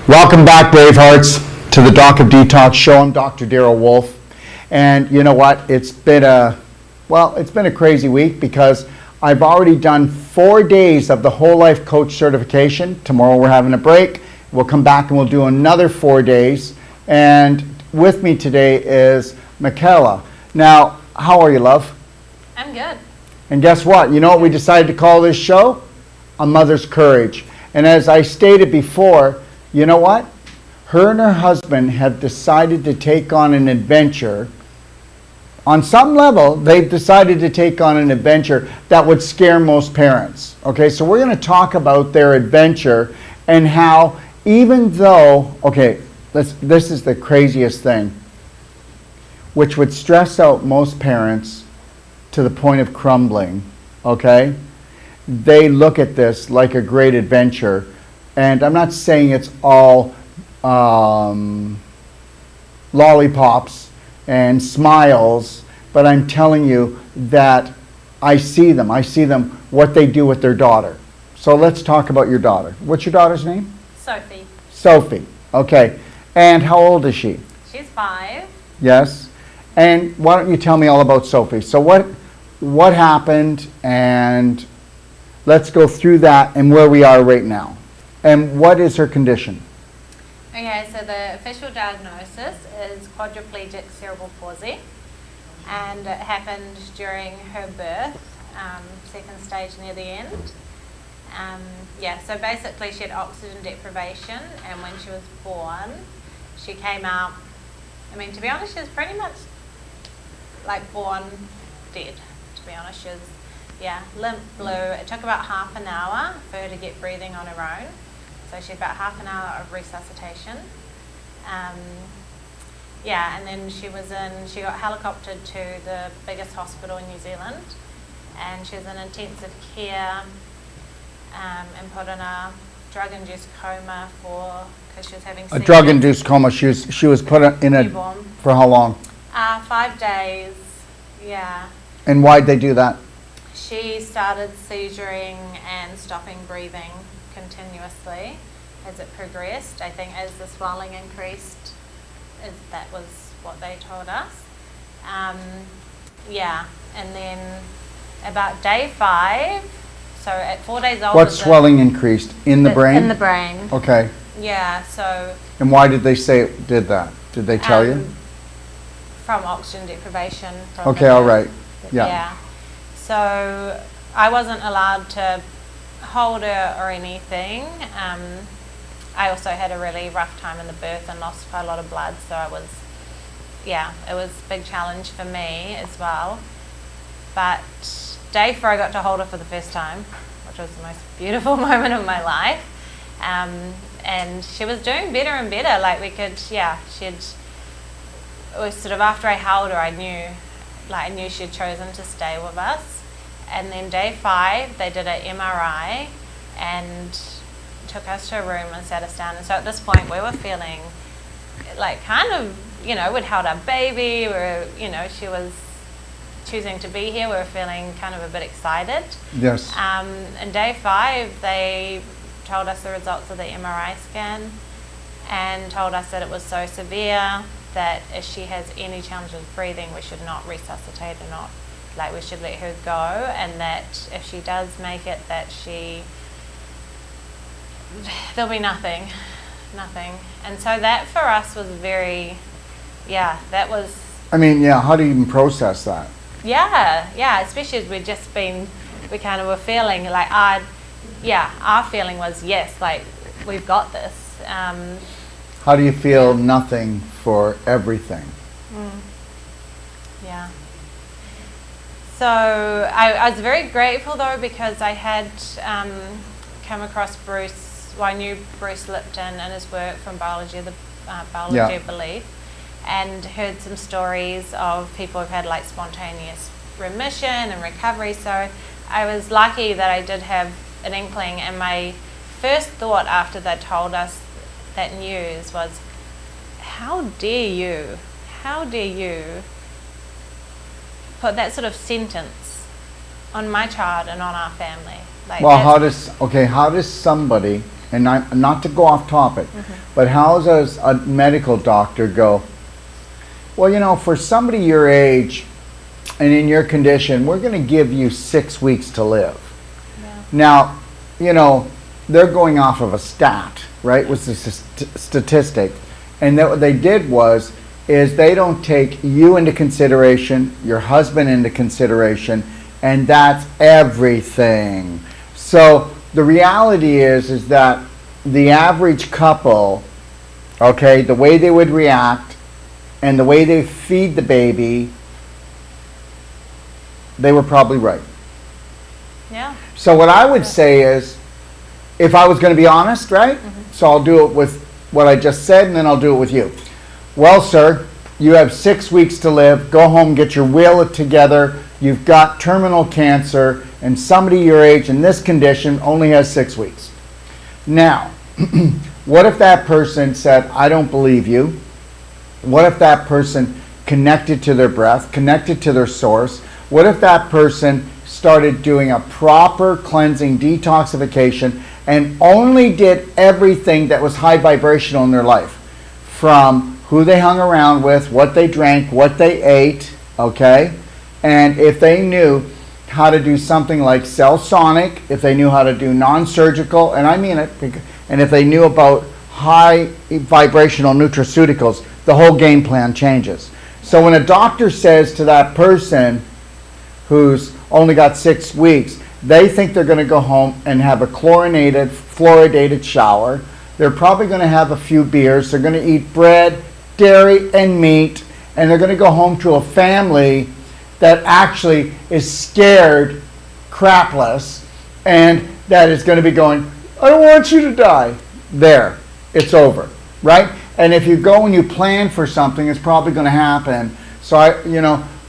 Welcome back, Bravehearts, to the Doc of Detox show. I'm Dr. Daryl Wolf, and you know what? It's been a crazy week because I've already done 4 days of the Whole Life Coach certification. Tomorrow we're having a break. We'll come back and we'll do another 4 days. And with me today is Michaela. Now, how are you, love? I'm good. And guess what? You know what we decided to call this show? A Mother's Courage. And as I stated before, you know what? Her and her husband have decided to take on an adventure. On some level, they've decided to take on an adventure that would scare most parents. Okay, so we're going to talk about their adventure and how, even though, okay, this is the craziest thing, which would stress out most parents to the point of crumbling, okay? They look at this like a great adventure. And I'm not saying it's all lollipops and smiles, but I'm telling you that I see them, what they do with their daughter. So let's talk about your daughter. What's your daughter's name? Sophie. Sophie, okay. And how old is she? She's 5. Yes. And why don't you tell me all about Sophie? So what happened, and let's go through that and where we are right now. And what is her condition? Okay, so the official diagnosis is quadriplegic cerebral palsy, and it happened during her birth, second stage near the end. So basically she had oxygen deprivation, and when she was born, she came out, I mean, to be honest, she was pretty much like born dead, to be honest. She was, limp, blue. It took about half an hour for her to get breathing on her own. So she had about half an hour of resuscitation. And then she got helicoptered to the biggest hospital in New Zealand, and she was in intensive care and put in a drug-induced coma because she was having a drug-induced coma. She was put in a newborn. For how long? 5 days. Yeah. And why'd they do that? She started seizuring and stopping breathing continuously as it progressed. I think as the swelling increased, that was what they told us. And then about day 5, so at 4 days old. What swelling increased? In the brain? In the brain. Okay. Yeah, so. And why did they say it did that? Did they tell you? From oxygen deprivation. Okay, all right. Yeah. So I wasn't allowed to hold her or anything. I also had a really rough time in the birth and lost quite a lot of blood, so it was a big challenge for me as well. But day 4 I got to hold her for the first time, which was the most beautiful moment of my life. And she was doing better and better. Like it was sort of after I held her, I knew she had chosen to stay with us. And then day 5, they did an MRI and took us to a room and sat us down. And so at this point, we were feeling like kind of, we'd held our baby. She was choosing to be here. We were feeling kind of a bit excited. Yes. And day 5, they told us the results of the MRI scan and told us that it was so severe that if she has any challenges with breathing, we should not resuscitate her, we should let her go, and that if she does make it, that there'll be nothing. And so that for us was very, that was. I mean, how do you even process that? Yeah, especially as we kind of were feeling like our feeling was, yes, like we've got this. How do you feel nothing for everything? Yeah. So I was very grateful though, because I had come across Bruce. Well, I knew Bruce Lipton and his work from Biology of Belief, and heard some stories of people who've had like spontaneous remission and recovery. So I was lucky that I did have an inkling, and my first thought after they told us that news was, how dare you put that sort of sentence on my child and on our family? Like, well, how does somebody and not to go off topic, but how does a medical doctor go, well, you know, for somebody your age and in your condition, we're going to give you 6 weeks to live. Yeah. Now, you know, they're going off of a stat, right? Was the statistic. And that what they did is they don't take you into consideration, your husband into consideration, and that's everything. So the reality is that the average couple, okay, the way they would react and the way they feed the baby, they were probably right. Yeah. So what I would say is, if I was going to be honest, right? So I'll do it with what I just said, and then I'll do it with you. Well, sir, you have 6 weeks to live. Go home, get your will together. You've got terminal cancer, and somebody your age in this condition only has 6 weeks. Now, what if that person said, I don't believe you? What if that person connected to their breath, connected to their source? What if that person started doing a proper cleansing detoxification and only did everything that was high vibrational in their life? From who they hung around with, what they drank, what they ate, okay? And if they knew how to do something like cell sonic, if they knew how to do non-surgical, and I mean it, and if they knew about high vibrational nutraceuticals, the whole game plan changes. So when a doctor says to that person who's only got 6 weeks, they think they're going to go home and have a fluoridated shower. They're probably going to have a few beers. They're going to eat bread, dairy, and meat, and they're going to go home to a family that actually is scared crapless, and that is going to be going, I don't want you to die. There, it's over, right? And if you go and you plan for something, it's probably going to happen. So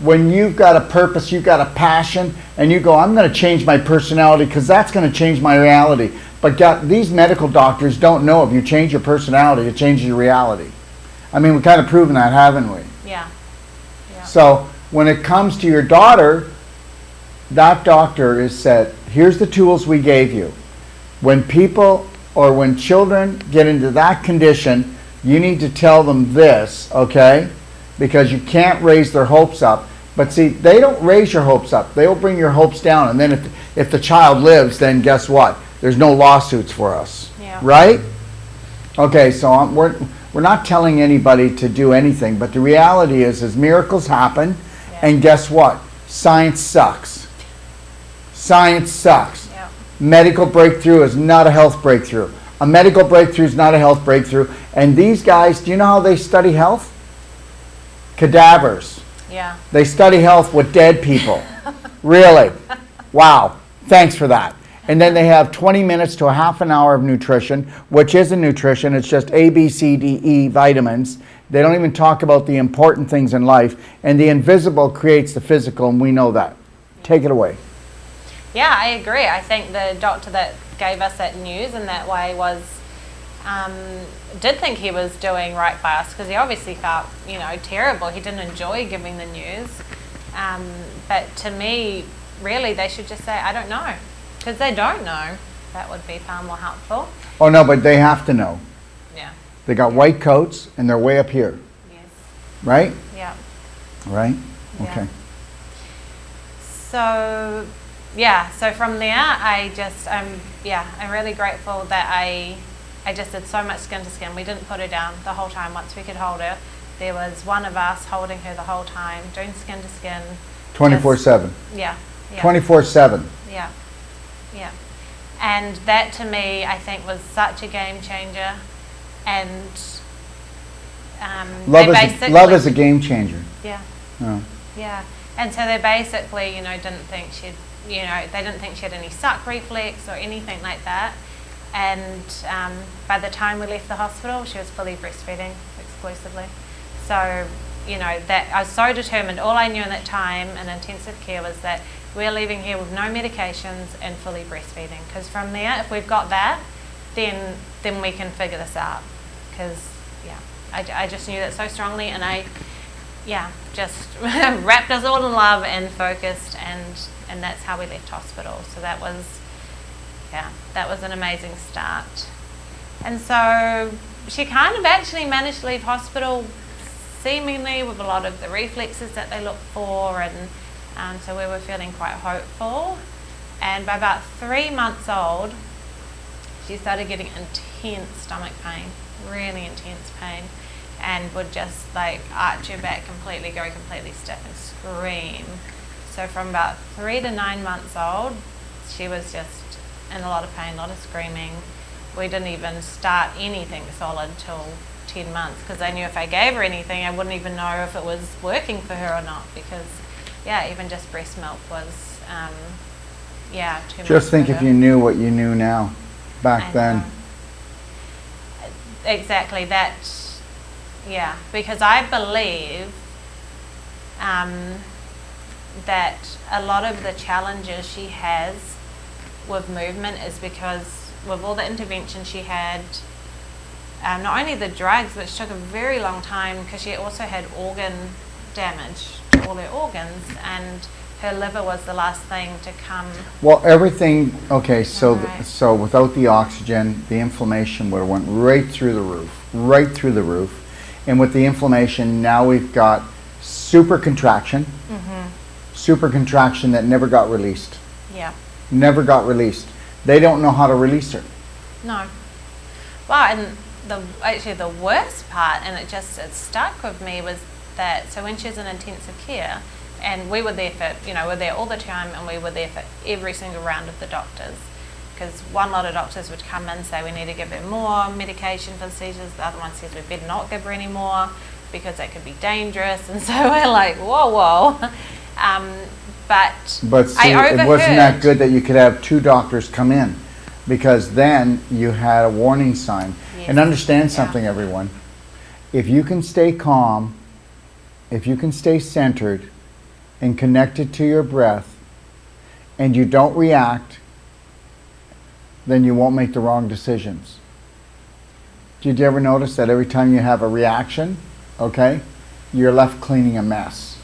when you've got a purpose, you've got a passion, and you go, I'm going to change my personality because that's going to change my reality. But these medical doctors don't know if you change your personality, it changes your reality. I mean, we've kind of proven that, haven't we? Yeah. So when it comes to your daughter, that doctor has said, here's the tools we gave you. When people or when children get into that condition, you need to tell them this, okay? Because you can't raise their hopes up. But see, they don't raise your hopes up. They'll bring your hopes down. And then if the child lives, then guess what? There's no lawsuits for us, right? Okay, so we're not telling anybody to do anything, but the reality is miracles happen, and guess what? Science sucks. Science sucks. Yeah. Medical breakthrough is not a health breakthrough. A medical breakthrough is not a health breakthrough. And these guys, do you know how they study health? Cadavers. Yeah. They study health with dead people. Really? Wow. Thanks for that. And then they have 20 minutes to a half an hour of nutrition, which isn't nutrition. It's just A, B, C, D, E vitamins. They don't even talk about the important things in life. And the invisible creates the physical, and we know that. Take it away. Yeah, I agree. I think the doctor that gave us that news in that way did think he was doing right by us, because he obviously felt, terrible. He didn't enjoy giving the news. But to me, really, they should just say, I don't know. Because they don't know. That would be far more helpful. Oh, no, but they have to know. Yeah. They got white coats, and they're way up here. Yes. Right? Yeah. Right? Yeah. Okay. So from there, I'm really grateful that I just did so much skin to skin. We didn't put her down the whole time once we could hold her. There was one of us holding her the whole time, doing skin to skin. 24/7. Yeah. 24/7. Yeah. Yeah. And that to me, I think, was such a game changer. And Love is a game changer. Yeah. Oh. Yeah. And so they basically, didn't think they didn't think she had any suck reflex or anything like that. And by the time we left the hospital, she was fully breastfeeding exclusively. So, that I was so determined. All I knew in that time in intensive care was that we're leaving here with no medications and fully breastfeeding. Because from there, if we've got that, then we can figure this out. Because, I just knew that so strongly, and I just wrapped us all in love and focused, and that's how we left hospital. So that was an amazing start. And so she kind of actually managed to leave hospital seemingly with a lot of the reflexes that they look for, and so we were feeling quite hopeful. And by about 3 months old, she started getting intense stomach pain, really intense pain, and would just like arch her back completely, go completely stiff and scream. So from about 3 to 9 months old, she was just in a lot of pain, a lot of screaming. We didn't even start anything solid till 10 months, because I knew if I gave her anything, I wouldn't even know if it was working for her or not, because even just breast milk was too much. Just think for if her. you knew what you knew now, back then. Exactly that, because I believe that a lot of the challenges she has with movement is because with all the intervention she had, not only the drugs, which took a very long time, because she also had organ damage to all her organs, and her liver was the last thing to come. Well, everything, okay, so Right. so without the oxygen, the inflammation would have went right through the roof. And with the inflammation, now we've got super contraction that never got released. Yeah. Never got released. They don't know how to release her. No. Well, and actually the worst part, and it stuck with me, was that, so when she was in intensive care, and we were there for, we're there all the time, and we were there for every single round of the doctors, because one lot of doctors would come in and say we need to give her more medication for the seizures, the other one says we better not give her any more because that could be dangerous, and so we're like, whoa. But see, it wasn't that good that you could have 2 doctors come in, because then you had a warning sign. Yes. And understand something, everyone. If you can stay calm, if you can stay centered and connected to your breath, and you don't react, then you won't make the wrong decisions. Did you ever notice that every time you have a reaction, okay, you're left cleaning a mess?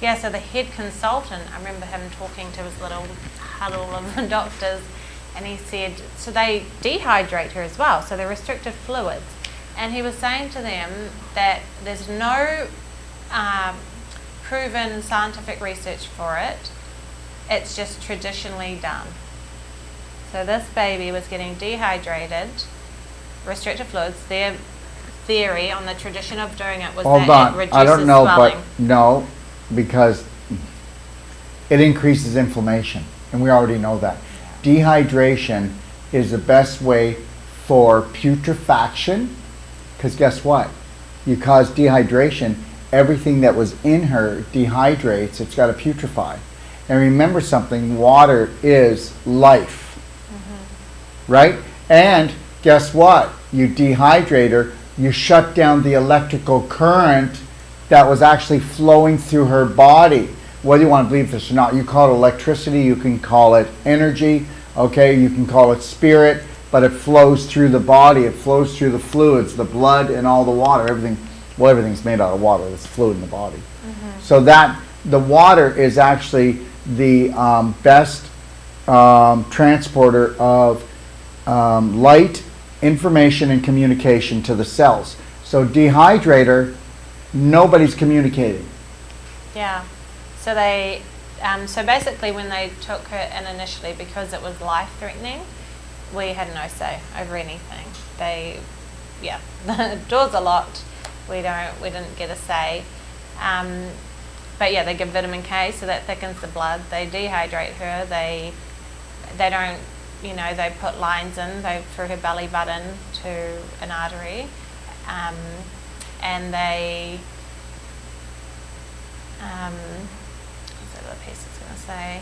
Yeah, so the head consultant, I remember him talking to his little huddle of doctors, and he said, so they dehydrate her as well, so they're restricted fluids. And he was saying to them that there's no proven scientific research for it, it's just traditionally done. So this baby was getting dehydrated, restricted fluids. Their theory on the tradition of doing it was Hold that on. it reduces I don't know, swelling. but no, because it increases inflammation, and we already know that. Dehydration is the best way for putrefaction, because guess what? You cause dehydration, everything that was in her dehydrates, it's got to putrefy. And remember something, water is life, right? And guess what? You dehydrate her, you shut down the electrical current that was actually flowing through her body. Whether you want to believe this or not, you call it electricity, you can call it energy, okay, you can call it spirit, but it flows through the body, it flows through the fluids, the blood and all the water, everything's made out of water, there's fluid in the body. So that, the water is actually the best transporter of light, information, and communication to the cells. So dehydrator, nobody's communicating. Yeah. So they, so basically when they took her in initially, because it was life-threatening, we had no say over anything. The doors are locked. We didn't get a say. But yeah, they give vitamin K, so that thickens the blood. They dehydrate her. They don't, they put lines in, through her belly button to an artery, and they, what's the other piece I was going to say?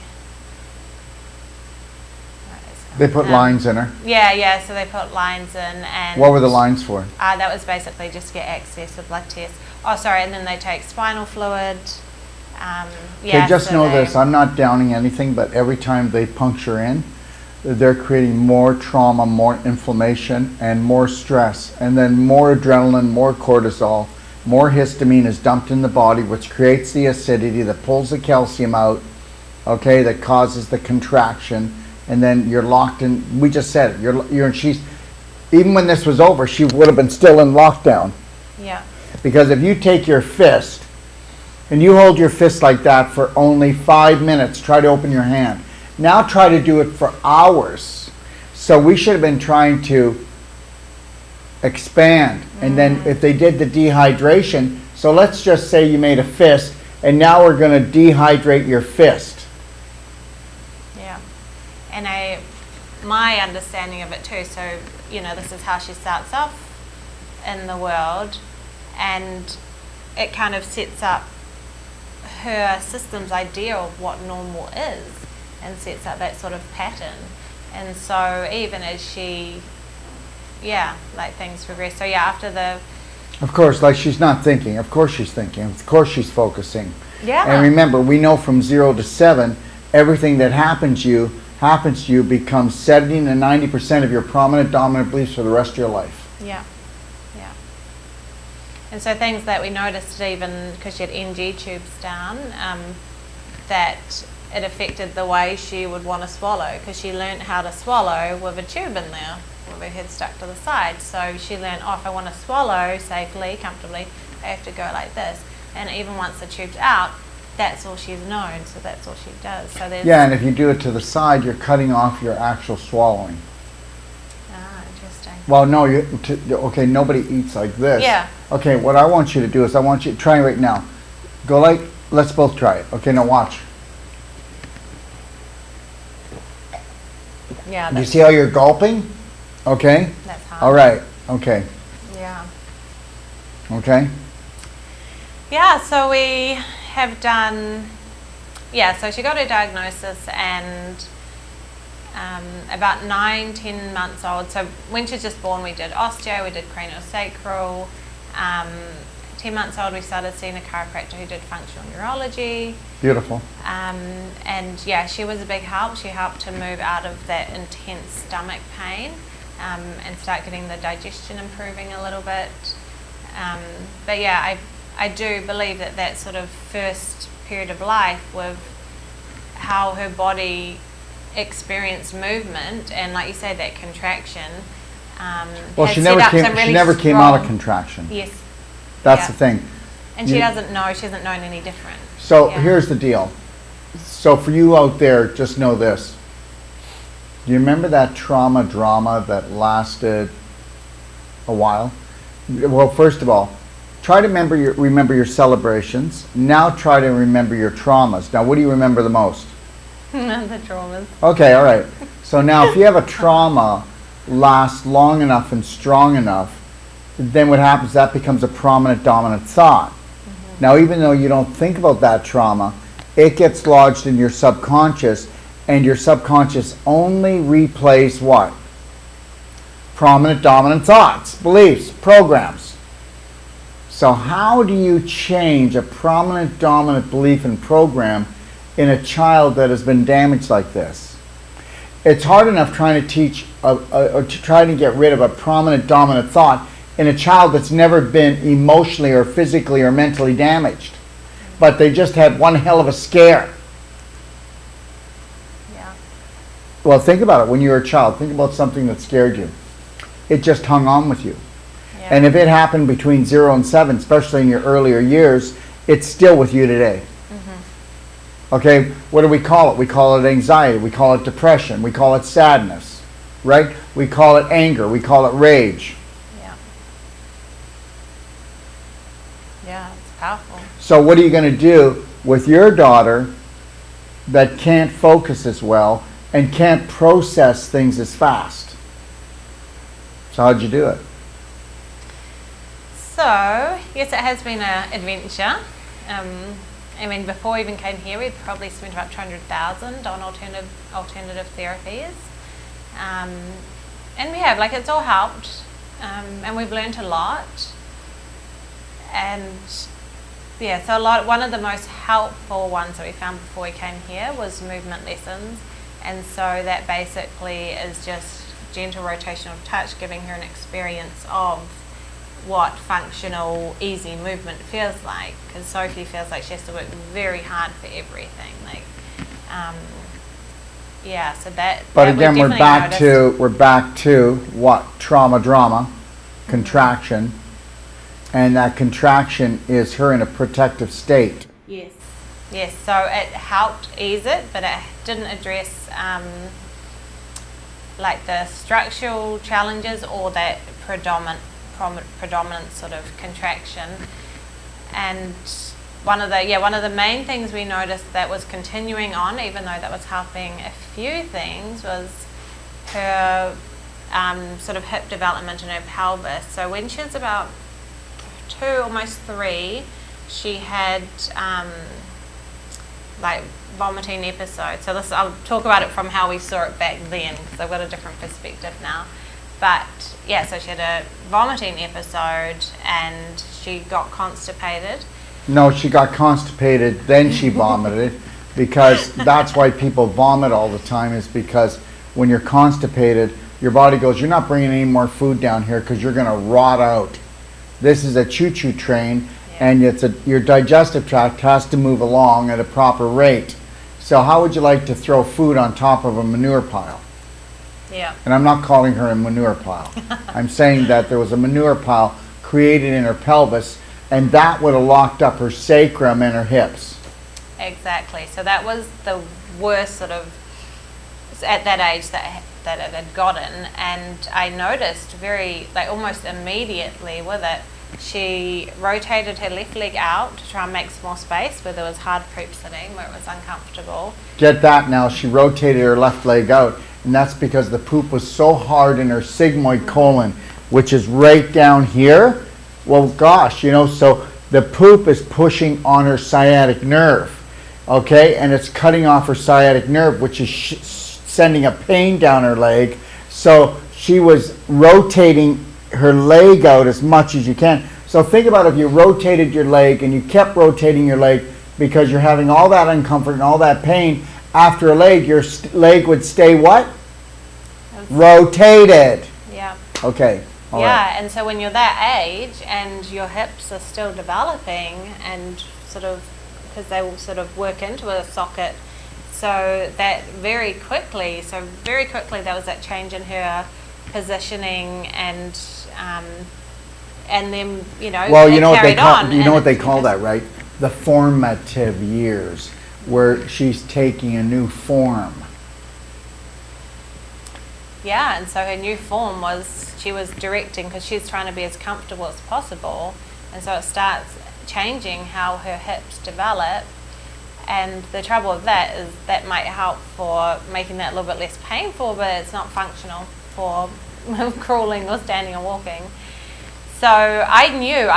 They put lines in her. Yeah, so they put lines in. And What were the lines for? that was basically just to get access to blood tests. Oh, sorry, and then they take spinal fluid. Okay, just know this, I'm not downing anything, but every time they puncture in, they're creating more trauma, more inflammation, and more stress, and then more adrenaline, more cortisol, more histamine is dumped in the body, which creates the acidity that pulls the calcium out, okay, that causes the contraction, and then you're locked in. We just said it. She's, even when this was over, she would have been still in lockdown. Yeah. Because if you take your fist and you hold your fist like that for only 5 minutes, try to open your hand. Now try to do it for hours. So we should have been trying to expand. And then if they did the dehydration, so let's just say you made a fist, and now we're going to dehydrate your fist. Yeah. And my understanding of it too, so, this is how she starts off in the world, and it kind of sets up her system's idea of what normal is and sets up that sort of pattern. And so even as she, things progress. So after the... Of course, she's not thinking. Of course she's thinking. Of course she's focusing. Yeah. And remember, we know from 0 to 7, everything that happens to you becomes 70 to 90% of your prominent dominant beliefs for the rest of your life. Yeah. Yeah. And so things that we noticed, even because she had NG tubes down, that it affected the way she would want to swallow, because she learned how to swallow with a tube in there, with her head stuck to the side. So she learned, if I want to swallow safely, comfortably, I have to go like this. And even once the tube's out, that's all she's known, so that's all she does. So there's... Yeah, and if you do it to the side, you're cutting off your actual swallowing. Ah, interesting. Well, no, okay, nobody eats like this. Yeah. Okay, what I want you to do is I want you to try right now. Go let's both try it. Okay, now watch. Yeah. You see how you're gulping? Okay? That's hard. All right, okay. Yeah. Okay? Yeah, so we have done, so she got her diagnosis, and about 9-10 months old, so when she was just born, we did osteo, we did craniosacral. 10 months old, we started seeing a chiropractor who did functional neurology. Beautiful. And she was a big help. She helped to move out of that intense stomach pain and start getting the digestion improving a little bit. But I do believe that sort of first period of life with how her body experienced movement, and like you say, that contraction. Well, she never came out of contraction. Yes. That's the thing. And she doesn't know, she hasn't known any different. So here's the deal. So for you out there, just know this. Do you remember that trauma drama that lasted a while? Well, first of all, try to remember your celebrations. Now try to remember your traumas. Now, what do you remember the most? The traumas. Okay, all right. So now if you have a trauma last long enough and strong enough, then what happens, that becomes a prominent dominant thought. Mm-hmm. Now, even though you don't think about that trauma, it gets lodged in your subconscious, and your subconscious only replays what? Prominent dominant thoughts, beliefs, programs. So how do you change a prominent dominant belief and program in a child that has been damaged like this? It's hard enough trying to teach or to try to get rid of a prominent dominant thought in a child that's never been emotionally or physically or mentally damaged, but they just had one hell of a scare. Yeah. Well, think about it. When you were a child, think about something that scared you. It just hung on with you. Yeah. And if it happened between 0 and 7, especially in your earlier years, it's still with you today. Mm-hmm. Okay, what do we call it? We call it anxiety. We call it depression. We call it sadness, right? We call it anger. We call it rage. Yeah, it's powerful. So what are you going to do with your daughter that can't focus as well and can't process things as fast? So how'd you do it? So, yes, it has been an adventure. Before we even came here, we'd probably spent about $200,000 on alternative therapies. And we have, it's all helped. And we've learned a lot. And so one of the most helpful ones that we found before we came here was movement lessons. And so that basically is just gentle rotational touch, giving her an experience of what functional, easy movement feels like. Because Sophie feels like she has to work very hard for everything. Yeah, so that. But that we again, definitely we're back to what? Trauma, drama, contraction. And that contraction is her in a protective state. Yes. Yes, so it helped ease it, but it didn't address like the structural challenges or that predominant sort of contraction. And one of the main things we noticed that was continuing on, even though that was helping a few things, was her sort of hip development in her pelvis. So when she was about 2, almost 3, she had like vomiting episodes. So this, I'll talk about it from how we saw it back then, because I've got a different perspective now. But yeah, so she had a vomiting episode and she got constipated. No, she got constipated, then she vomited, because that's why people vomit all the time, is because when you're constipated, your body goes, you're not bringing any more food down here because you're going to rot out. This is a choo-choo train, and your digestive tract has to move along at a proper rate. So how would you like to throw food on top of a manure pile? Yeah. And I'm not calling her a manure pile. I'm saying that there was a manure pile created in her pelvis, and that would have locked up her sacrum and her hips. Exactly. So that was the worst sort of, at that age that it had gotten. And I noticed almost immediately with it, she rotated her left leg out to try and make some more space where there was hard poop sitting, where it was uncomfortable. Get that now, she rotated her left leg out, and that's because the poop was so hard in her sigmoid colon, which is right down here. Well, gosh, so the poop is pushing on her sciatic nerve, okay? And it's cutting off her sciatic nerve, which is sending a pain down her leg. So she was rotating her leg out as much as you can. So think about if you rotated your leg and you kept rotating your leg because you're having all that uncomfort and all that pain. After a leg, your leg would stay what? Rotated. Yeah. Okay. All right. And so when you're that age and your hips are still developing and sort of, because they will sort of work into a socket, so that very quickly there was that change in her positioning and then well, you know what they carried call on. that, right? The formative years, where she's taking a new form. Yeah, and so her new form was she was directing, because she's trying to be as comfortable as possible, and so it starts changing how her hips develop. And the trouble with that is that might help for making that a little bit less painful, but it's not functional for crawling or standing or walking. So I knew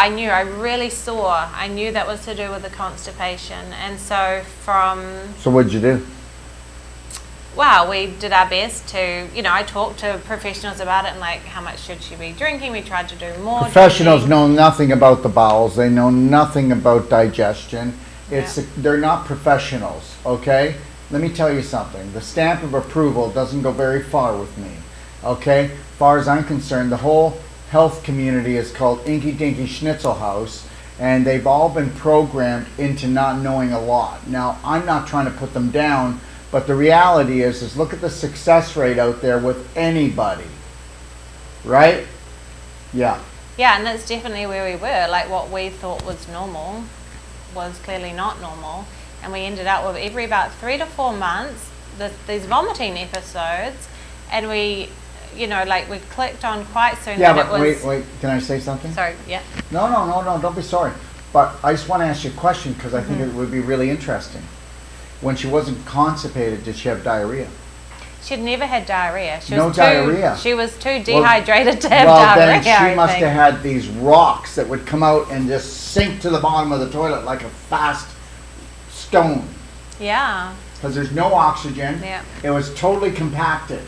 that was to do with the constipation. And so So what did you do? Well, we did our best to, I talked to professionals about it and like how much should she be drinking. We tried to do more. Professionals know nothing about the bowels. They know nothing about digestion. They're not professionals, okay? Let me tell you something. The stamp of approval doesn't go very far with me, okay? As far as I'm concerned, the whole health community is called Inky Dinky Schnitzel House, and they've all been programmed into not knowing a lot. Now, I'm not trying to put them down, but the reality is look at the success rate out there with anybody, right? Yeah. Yeah, and that's definitely where we were. Like what we thought was normal was clearly not normal, and we ended up with every about 3 to 4 months these vomiting episodes, and we clicked on quite soon. Yeah, that but it was, wait, can I say something? Sorry, yeah. No, don't be sorry. But I just want to ask you a question, because I think it would be really interesting. When she wasn't constipated, did she have diarrhea? She'd never had diarrhea. Diarrhea. She was too dehydrated to have well, diarrhea. Then she must have had these rocks that would come out and just sink to the bottom of the toilet like a fast stone. Yeah. Because there's no oxygen. Yeah. It was totally compacted.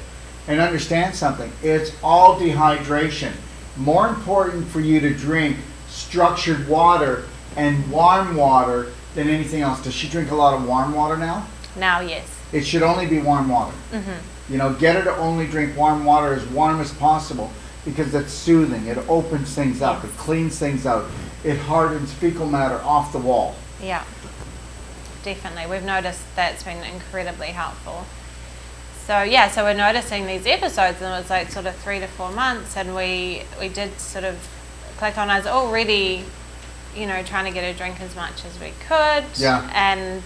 And understand something, it's all dehydration. More important for you to drink structured water and warm water than anything else. Does she drink a lot of warm water now? Now, yes. It should only be warm water. Get her to only drink warm water as warm as possible, because it's soothing. It opens things up. Yes. It cleans things out. It hardens fecal matter off the wall. Yeah, definitely. We've noticed that's been incredibly helpful. so yeah, so we're noticing these episodes, and it was like sort of 3 to 4 months, and we did sort of click on. I was already, you know, trying to get her drink as much as we could, Yeah. and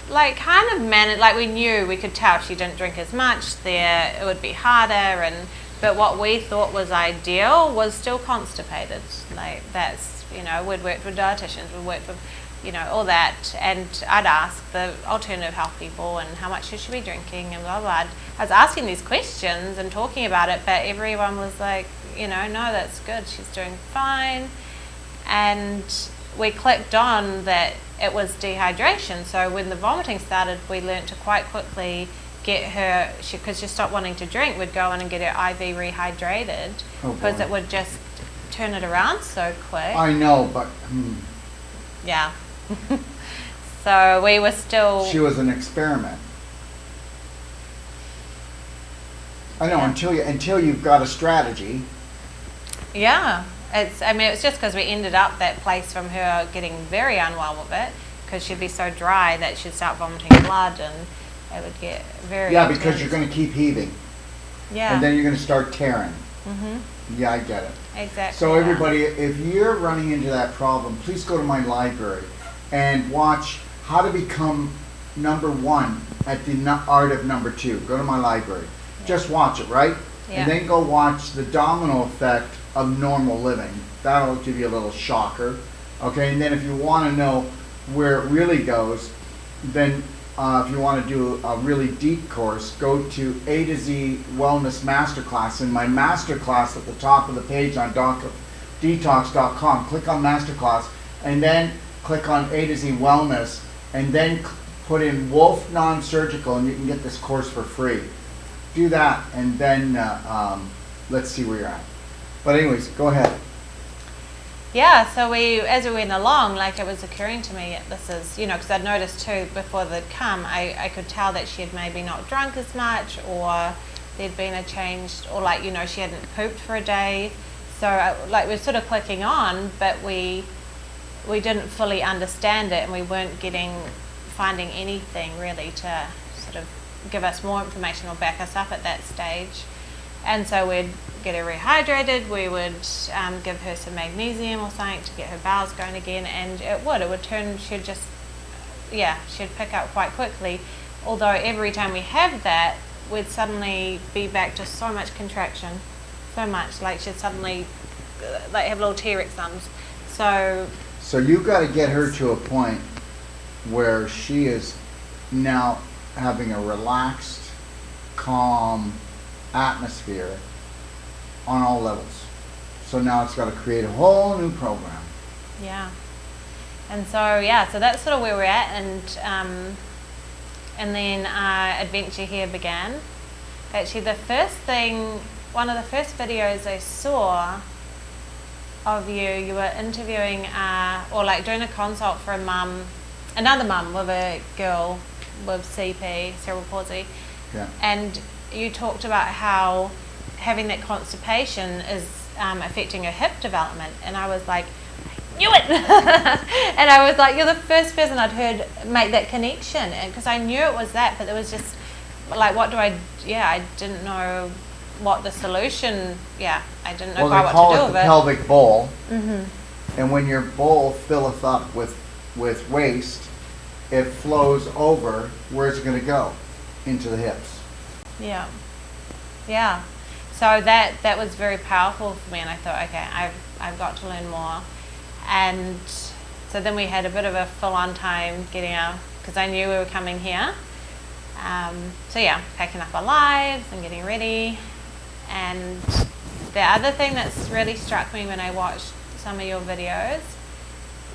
like kind of managed. Like we knew, we could tell if she didn't drink as much, there it would be harder, and but what we thought was ideal was still constipated. Like that's, you know, we'd worked with dietitians, we'd worked with, you know, all that, and I'd ask the alternative health people, and how much should she be drinking, and blah blah. I was asking these questions and talking about it, but everyone was like, you know, no, that's good, she's doing fine. And we clicked on that it was dehydration. So when the vomiting started, we learned to quite quickly get her, because she stopped wanting to drink, we'd go in and get her IV rehydrated, because it would just turn it around so quick. I know, but Yeah. So we were still... she was an experiment. I know, Yeah. until you've got a strategy. Yeah. I mean, it's just because we ended up that place from her getting very unwell with it, because she'd be so dry that she'd start vomiting blood, and it would get very Yeah, intense. because you're going to keep heaving. Yeah. And then you're going to start tearing. Mm-hmm. Yeah, I get it. Exactly. So yeah. everybody, if you're running into that problem, please go to my library and watch How to Become Number One at the Art of Number Two. Go to my library. Yeah. Just watch it, right? Yeah. And then go watch The Domino Effect of Normal Living. That'll give you a little shocker. Okay, and then if you want to know where it really goes, then if you want to do a really deep course, go to A to Z Wellness Masterclass. In my masterclass at the top of the page on detox.com, click on Masterclass, and then click on A to Z Wellness, and then put in Wolf Non-Surgical, and you can get this course for free. Do that, and then let's see where you're at. But anyways, go ahead. Yeah, so as we went along, like it was occurring to me, this is, you know, because I'd noticed too before they'd come, I could tell that she had maybe not drunk as much, or there'd been a change, or like, you know, she hadn't pooped for a day. So like we're sort of clicking on, but we didn't fully understand it, and we weren't finding anything really to sort of give us more information or back us up at that stage. And so we'd get her rehydrated, we would give her some magnesium or something to get her bowels going again, and it would turn, she'd pick up quite quickly. Although every time we have that, we'd suddenly be back to so much contraction, so much, like she'd suddenly like have little T-Rex thumbs. So you've got to get her to a point where she is now having a relaxed, calm atmosphere on all levels. So now it's got to create a whole new program. Yeah. And so that's sort of where we're at, and then adventure here began. Actually, one of the first videos I saw of you were interviewing or like doing a consult for another mum with a girl with CP, cerebral palsy. Yeah. And you talked about how having that constipation is affecting her hip development, and I was like, I knew it. And I was like, you're the first person I'd heard make that connection, and because I knew it was that, but it was just like, I didn't know what the solution. I didn't know quite what to do with it. Well, they call it the pelvic bowl. Mm-hmm. And when your bowl filleth up with waste, it flows over. Where's it going to go? Into the hips. Yeah. So that was very powerful for me, and I thought, okay, I've got to learn more. And so then we had a bit of a full-on time getting because I knew we were coming here. Packing up our lives and getting ready. And the other thing that's really struck me when I watched some of your videos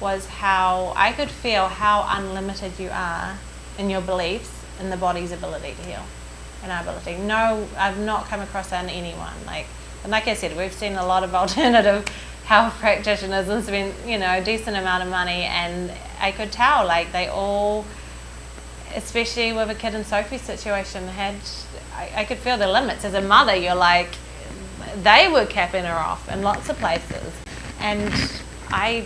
was how I could feel how unlimited you are in your beliefs in the body's ability to heal. And our ability. No, I've not come across that in anyone. And like I said, we've seen a lot of alternative health practitioners and spent, a decent amount of money, and I could tell, they all, especially with a kid in Sophie's situation, I could feel the limits. As a mother, you're like, they were capping her off in lots of places. And I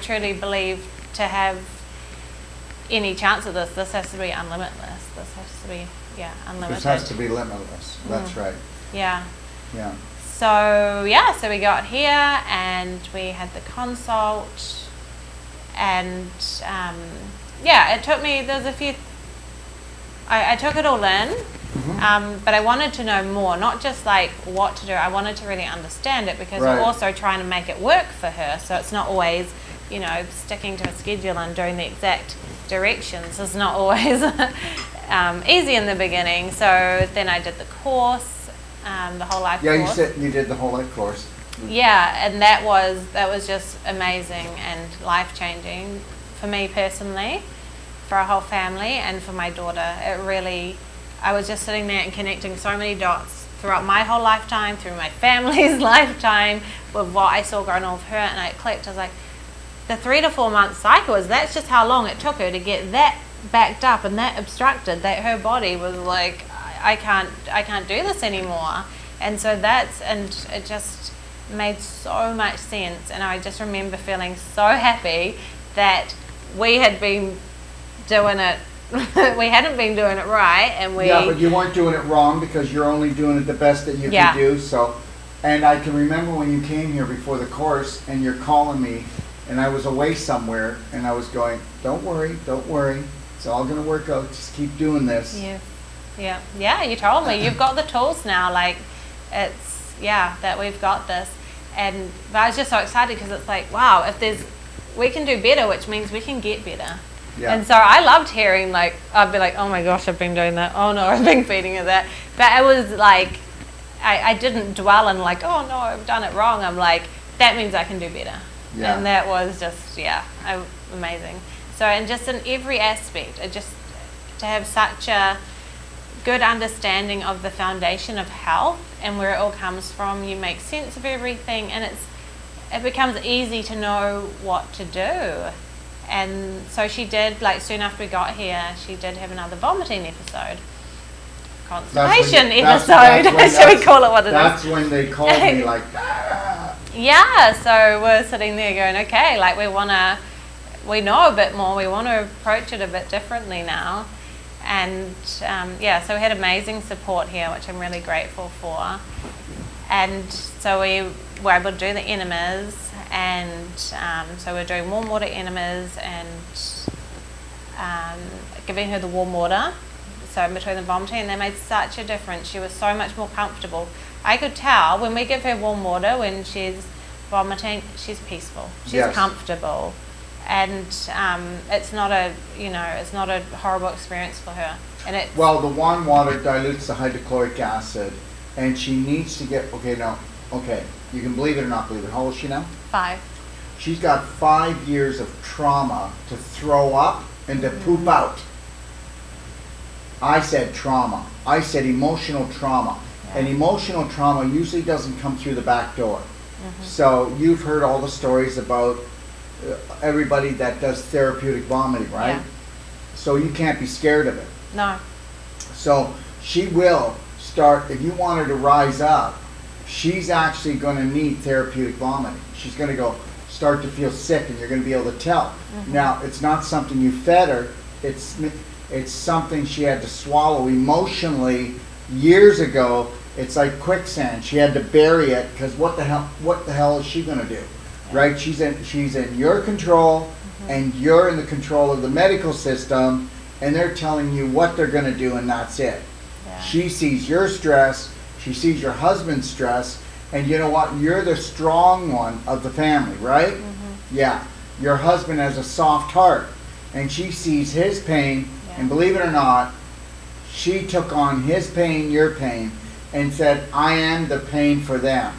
truly believe to have any chance of this has to be unlimitless. This has to be yeah, This unlimited. has to be limitless. That's right. Yeah. Yeah. So so we got here and we had the consult, and it took me. There's a few. I took it all in, but I wanted to know more, not just like what to do. I wanted to really understand it because Right. we're also trying to make it work for her. So it's not always, sticking to a schedule and doing the exact directions is not always easy in the beginning. So then I did the course, the whole life Yeah, course. you said you did the whole life course. Yeah, and that was just amazing and life changing for me personally, for our whole family, and for my daughter. It really, I was just sitting there and connecting so many dots throughout my whole lifetime, through my family's lifetime, with what I saw growing on with her, and it clicked. I was like, the 3 to 4 month cycle that's just how long it took her to get that backed up and that obstructed, that her body was like, I can't do this anymore. And so it just made so much sense, and I just remember feeling so happy that we had been doing it we hadn't been doing it right, and Yeah, but you weren't doing it wrong because you're only doing it the best that you Yeah. can do. So, and I can remember when you came here before the course and you're calling me, and I was away somewhere, and I was going, don't worry, it's all going to work out, just keep doing this. Yeah, you told me you've got the tools now, like it's that we've got this. But I was just so excited because it's like, wow, we can do better, which means we can get better. Yeah. And so I loved hearing, like, I'd be like, oh my gosh, I've been doing that. Oh no, I've been feeding her that. But it was like, I didn't dwell on like, oh no, I've done it wrong. I'm like, that means I can do better. Yeah. And that was just, amazing. So, and just in every aspect, just to have such a good understanding of the foundation of health and where it all comes from, you make sense of everything, and it becomes easy to know what to do. And so she did, like soon after we got here, she did have another vomiting episode. Constipation episode. Should we call it what it is? That's when they called me like, Yeah, so we're sitting there going, okay, like we know a bit more, we want to approach it a bit differently now. And so we had amazing support here, which I'm really grateful for. And so we were able to do the enemas, and so we're doing warm water enemas and giving her the warm water, so in between the vomiting, and they made such a difference. She was so much more comfortable. I could tell when we give her warm water, when she's vomiting, she's peaceful, she's Yes. comfortable, and it's not a horrible experience for her. And well, the warm water dilutes the hydrochloric acid, and she needs to get, you can believe it or not believe it. How old is she now? 5. She's got 5 years of trauma to throw up and to poop out. I said trauma. I said emotional trauma. Yeah. And emotional trauma usually doesn't come through the back door. So you've heard all the stories about everybody that does therapeutic vomiting, right? Yeah. So you can't be scared of it. No. So she will start, if you want her to rise up, she's actually going to need therapeutic vomiting. She's going to start to feel sick, and you're going to be able to tell. Now, it's not something you fed her. It's something she had to swallow emotionally years ago. It's like quicksand. She had to bury it because what the hell is she going to do? Right? She's in your control, and you're in the control of the medical system, and they're telling you what they're going to do, and that's it. Yeah. She sees your stress, she sees your husband's stress, and you know what? You're the strong one of the family, right? Yeah. Your husband has a soft heart, and she sees his pain, and believe it or not, she took on his pain, your pain, and said, I am the pain for them.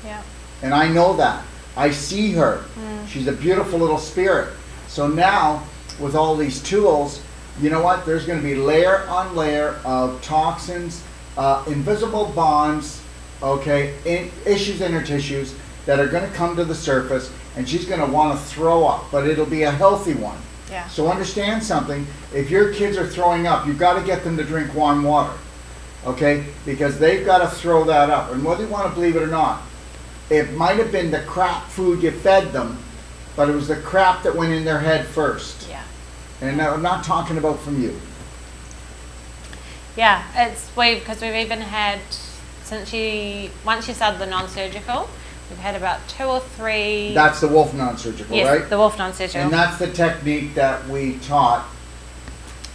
Yeah. And I know that. I see her. She's a beautiful little spirit. So now, with all these tools, you know what? There's going to be layer on layer of toxins, invisible bonds, issues in her tissues that are going to come to the surface, and she's going to want to throw up, but it'll be a healthy one. Yeah. So understand something. If your kids are throwing up, you've got to get them to drink warm water, because they've got to throw that up. And whether you want to believe it or not, it might have been the crap food you fed them, but it was the crap that went in their head first. Yeah. And I'm not talking about from you. Yeah, because we've even had, once she started the non-surgical, we've had about 2 or 3. That's the wolf non-surgical, yes, right? the wolf non-surgical. And that's the technique that we taught.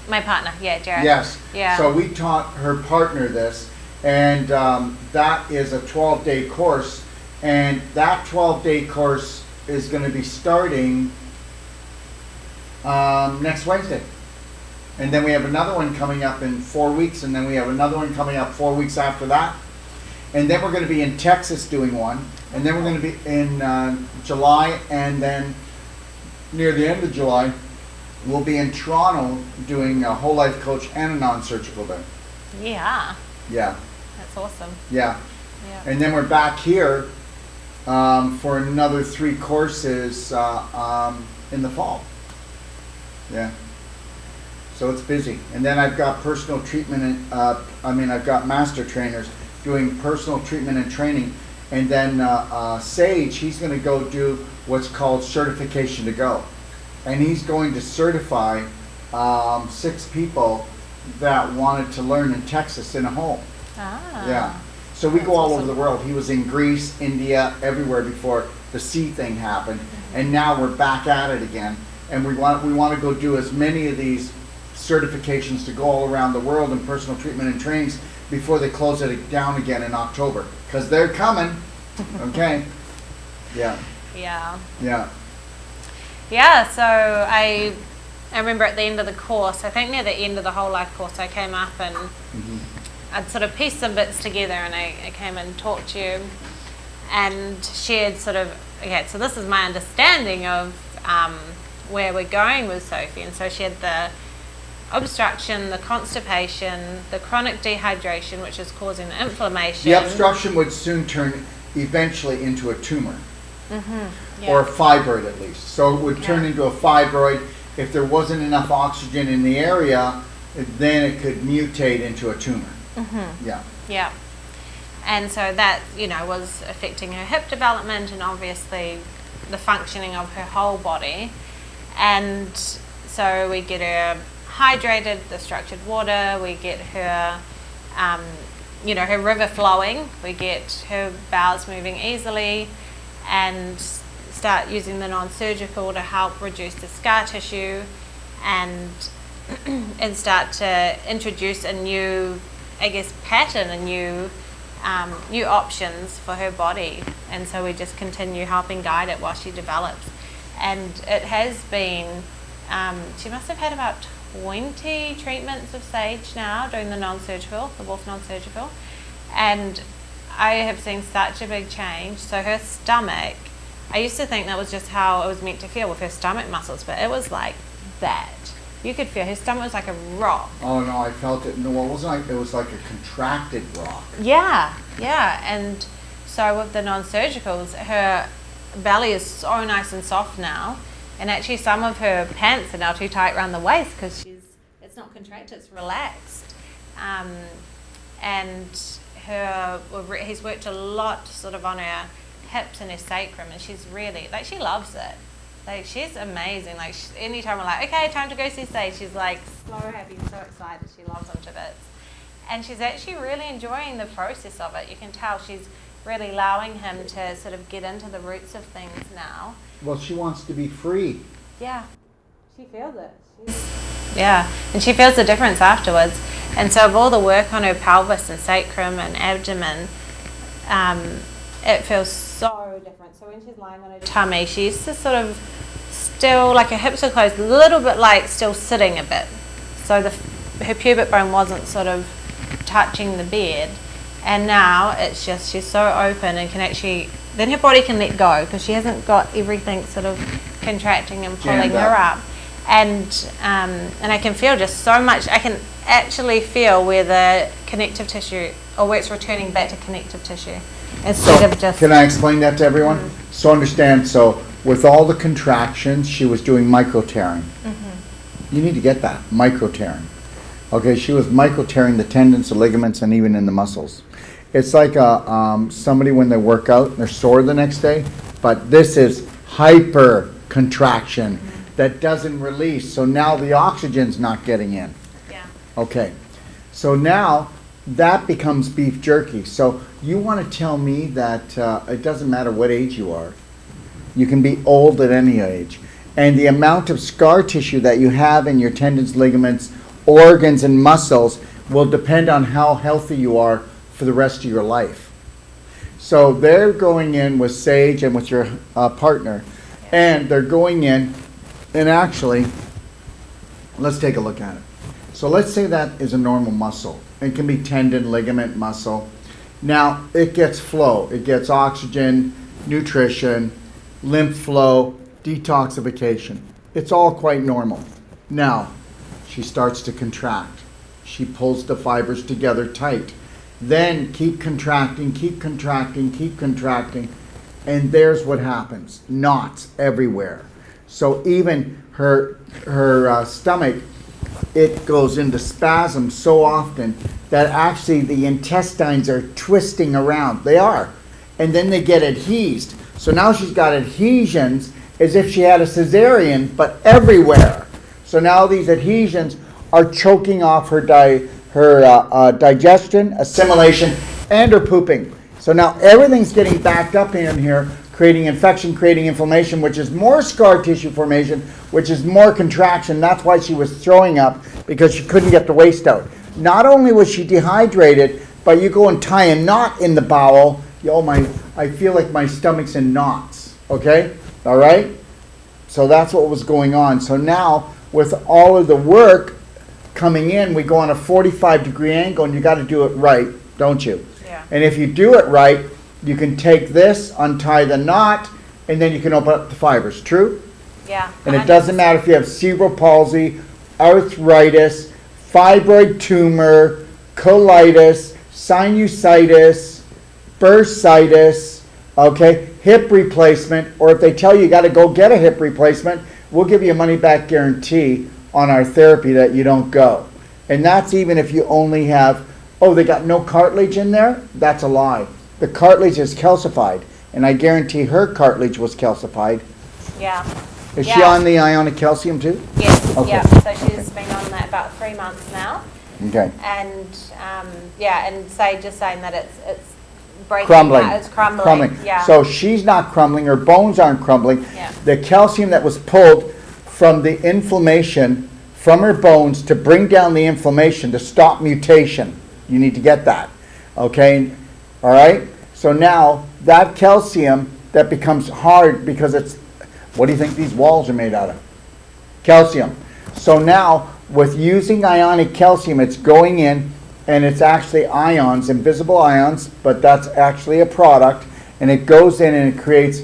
My partner, yeah, Jared. Yes. Yeah. So we taught her partner this, and that is a 12-day course, and that 12-day course is going to be starting next Wednesday. And then we have another one coming up in 4 weeks, and then we have another one coming up 4 weeks after that. And then we're going to be in Texas doing one, and then we're going to be in July, and then near the end of July, we'll be in Toronto doing a whole life coach and a non-surgical day. Yeah. Yeah. That's awesome. Yeah. Yeah. And then we're back here for another 3 courses in the fall. Yeah. So it's busy. And then I've got personal treatment, I've got master trainers doing personal treatment and training. And then Sage, he's going to go do what's called certification to go. And he's going to certify 6 people that wanted to learn in Texas in a home. Ah. Yeah. So we That's go all awesome. over the world. He was in Greece, India, everywhere before the sea thing happened. And now we're back at it again. And we want to go do as many of these certifications to go all around the world in personal treatment and trainings before they close it down again in October. Because they're coming. Okay. Yeah. Yeah. Yeah. Yeah, so I remember at the end of the course, I think near the end of the whole life course, I came up and I'd sort of pieced some bits together, and I came and talked to you and shared sort of, okay, so this is my understanding of where we're going with Sophie. And so she had the obstruction, the constipation, the chronic dehydration, which is causing inflammation. The obstruction would soon turn eventually into a tumor. Yeah. Or a fibroid at least. So it would turn into a fibroid. If there wasn't enough oxygen in the area, then it could mutate into a tumor. Yeah. Yeah. And so that, was affecting her hip development and obviously the functioning of her whole body. And so we get her hydrated, the structured water, we get her, her river flowing, we get her bowels moving easily, and start using the non-surgical to help reduce the scar tissue, and and start to introduce a new, pattern, a new options for her body. And so we just continue helping guide it while she develops. And it has been, she must have had about 20 treatments of Sage now doing the non-surgical, the wolf non-surgical. And I have seen such a big change. So her stomach, I used to think that was just how it was meant to feel with her stomach muscles, but it was like that. You could feel her stomach was like a rock. Oh no, I felt it. No, it wasn't like, it was like a contracted rock. Yeah. And so with the non-surgicals, her belly is so nice and soft now. And actually some of her pants are now too tight around the waist because it's not contracted, it's relaxed. And he's worked a lot sort of on her hips and her sacrum, and she's really, she loves it. She's amazing. Anytime we're like, okay, time to go see Sage, she's like so happy, so excited. She loves them to bits. And she's actually really enjoying the process of it. You can tell she's really allowing him to sort of get into the roots of things now. Well, she wants to be free. Yeah, she feels it. Yeah, and she feels the difference afterwards. And so of all the work on her pelvis and sacrum and abdomen, it feels so different. So when she's lying on her tummy, she used to sort of still, her hips are closed, a little bit still sitting a bit. So her pubic bone wasn't sort of touching the bed. And now it's just, she's so open and can actually, then her body can let go because she hasn't got everything sort of contracting and pulling her up. And I can feel just so much, I can actually feel where the connective tissue, or where it's returning back to connective tissue. Instead of just... Can I explain that to everyone? So understand, so with all the contractions, she was doing micro-tearing. You need to get that, micro-tearing. Okay, she was micro-tearing the tendons, the ligaments, and even in the muscles. It's like somebody when they work out and they're sore the next day, but this is hyper-contraction that doesn't release, so now the oxygen's not getting in. Yeah. Okay, So now that becomes beef jerky. So you want to tell me that it doesn't matter what age you are, you can be old at any age. And the amount of scar tissue that you have in your tendons, ligaments, organs, and muscles will depend on how healthy you are for the rest of your life. So they're going in with Sage and with your partner, and they're going in, and actually, let's take a look at it. So let's say that is a normal muscle. It can be tendon, ligament, muscle. Now, it gets flow. It gets oxygen, nutrition, lymph flow, detoxification. It's all quite normal. Now, she starts to contract. She pulls the fibers together tight. Then keep contracting, keep contracting, keep contracting. And there's what happens. Knots everywhere. So even her stomach, it goes into spasm so often that actually the intestines are twisting around. They are. And then they get adhesed. So now she's got adhesions as if she had a cesarean, but everywhere. So now these adhesions are choking off her digestion, assimilation, and her pooping. So now everything's getting backed up in here, creating infection, creating inflammation, which is more scar tissue formation, which is more contraction. That's why she was throwing up, because she couldn't get the waste out. Not only was she dehydrated, but you go and tie a knot in the bowel. I feel like my stomach's in knots. Okay? All right? So that's what was going on. So now, with all of the work coming in, we go on a 45-degree angle, and you got to do it right, don't you? Yeah. And if you do it right, you can take this, untie the knot, and then you can open up the fibers. True? Yeah. And it doesn't matter if you have cerebral palsy, arthritis, fibroid tumor, colitis, sinusitis, bursitis, okay, hip replacement, or if they tell you got to go get a hip replacement, we'll give you a money-back guarantee on our therapy that you don't go. And that's even if you only have, they got no cartilage in there? That's a lie. The cartilage is calcified, and I guarantee her cartilage was calcified. Yeah. Is she on the ionic calcium too? Yes. Okay. Yeah. So she's been on that about 3 months now. Okay. And and just saying that it's breaking Crumbling. out. It's crumbling. Yeah. So she's not crumbling. Her bones aren't crumbling. Yeah. The calcium that was pulled from the inflammation from her bones to bring down the inflammation to stop mutation. You need to get that. Okay? All right? So now that calcium that becomes hard because it's, what do you think these walls are made out of? Calcium. So now with using ionic calcium, it's going in and it's actually ions, invisible ions, but that's actually a product, and it goes in and it creates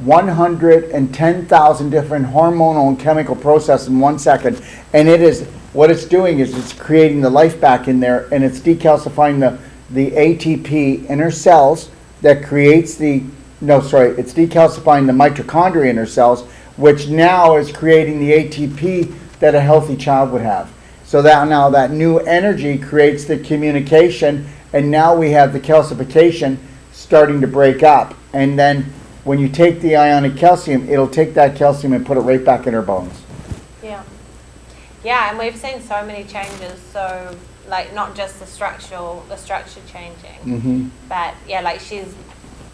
110,000 different hormonal and chemical processes in 1 second. And it is, what it's doing is it's creating the life back in there, and it's decalcifying the ATP in her cells that creates it's decalcifying the mitochondria in her cells, which now is creating the ATP that a healthy child would have. So that now that new energy creates the communication, and now we have the calcification starting to break up. And then when you take the ionic calcium, it'll take that calcium and put it right back in her bones. Yeah. Yeah, and we've seen so many changes. So like not just the structure changing, but she's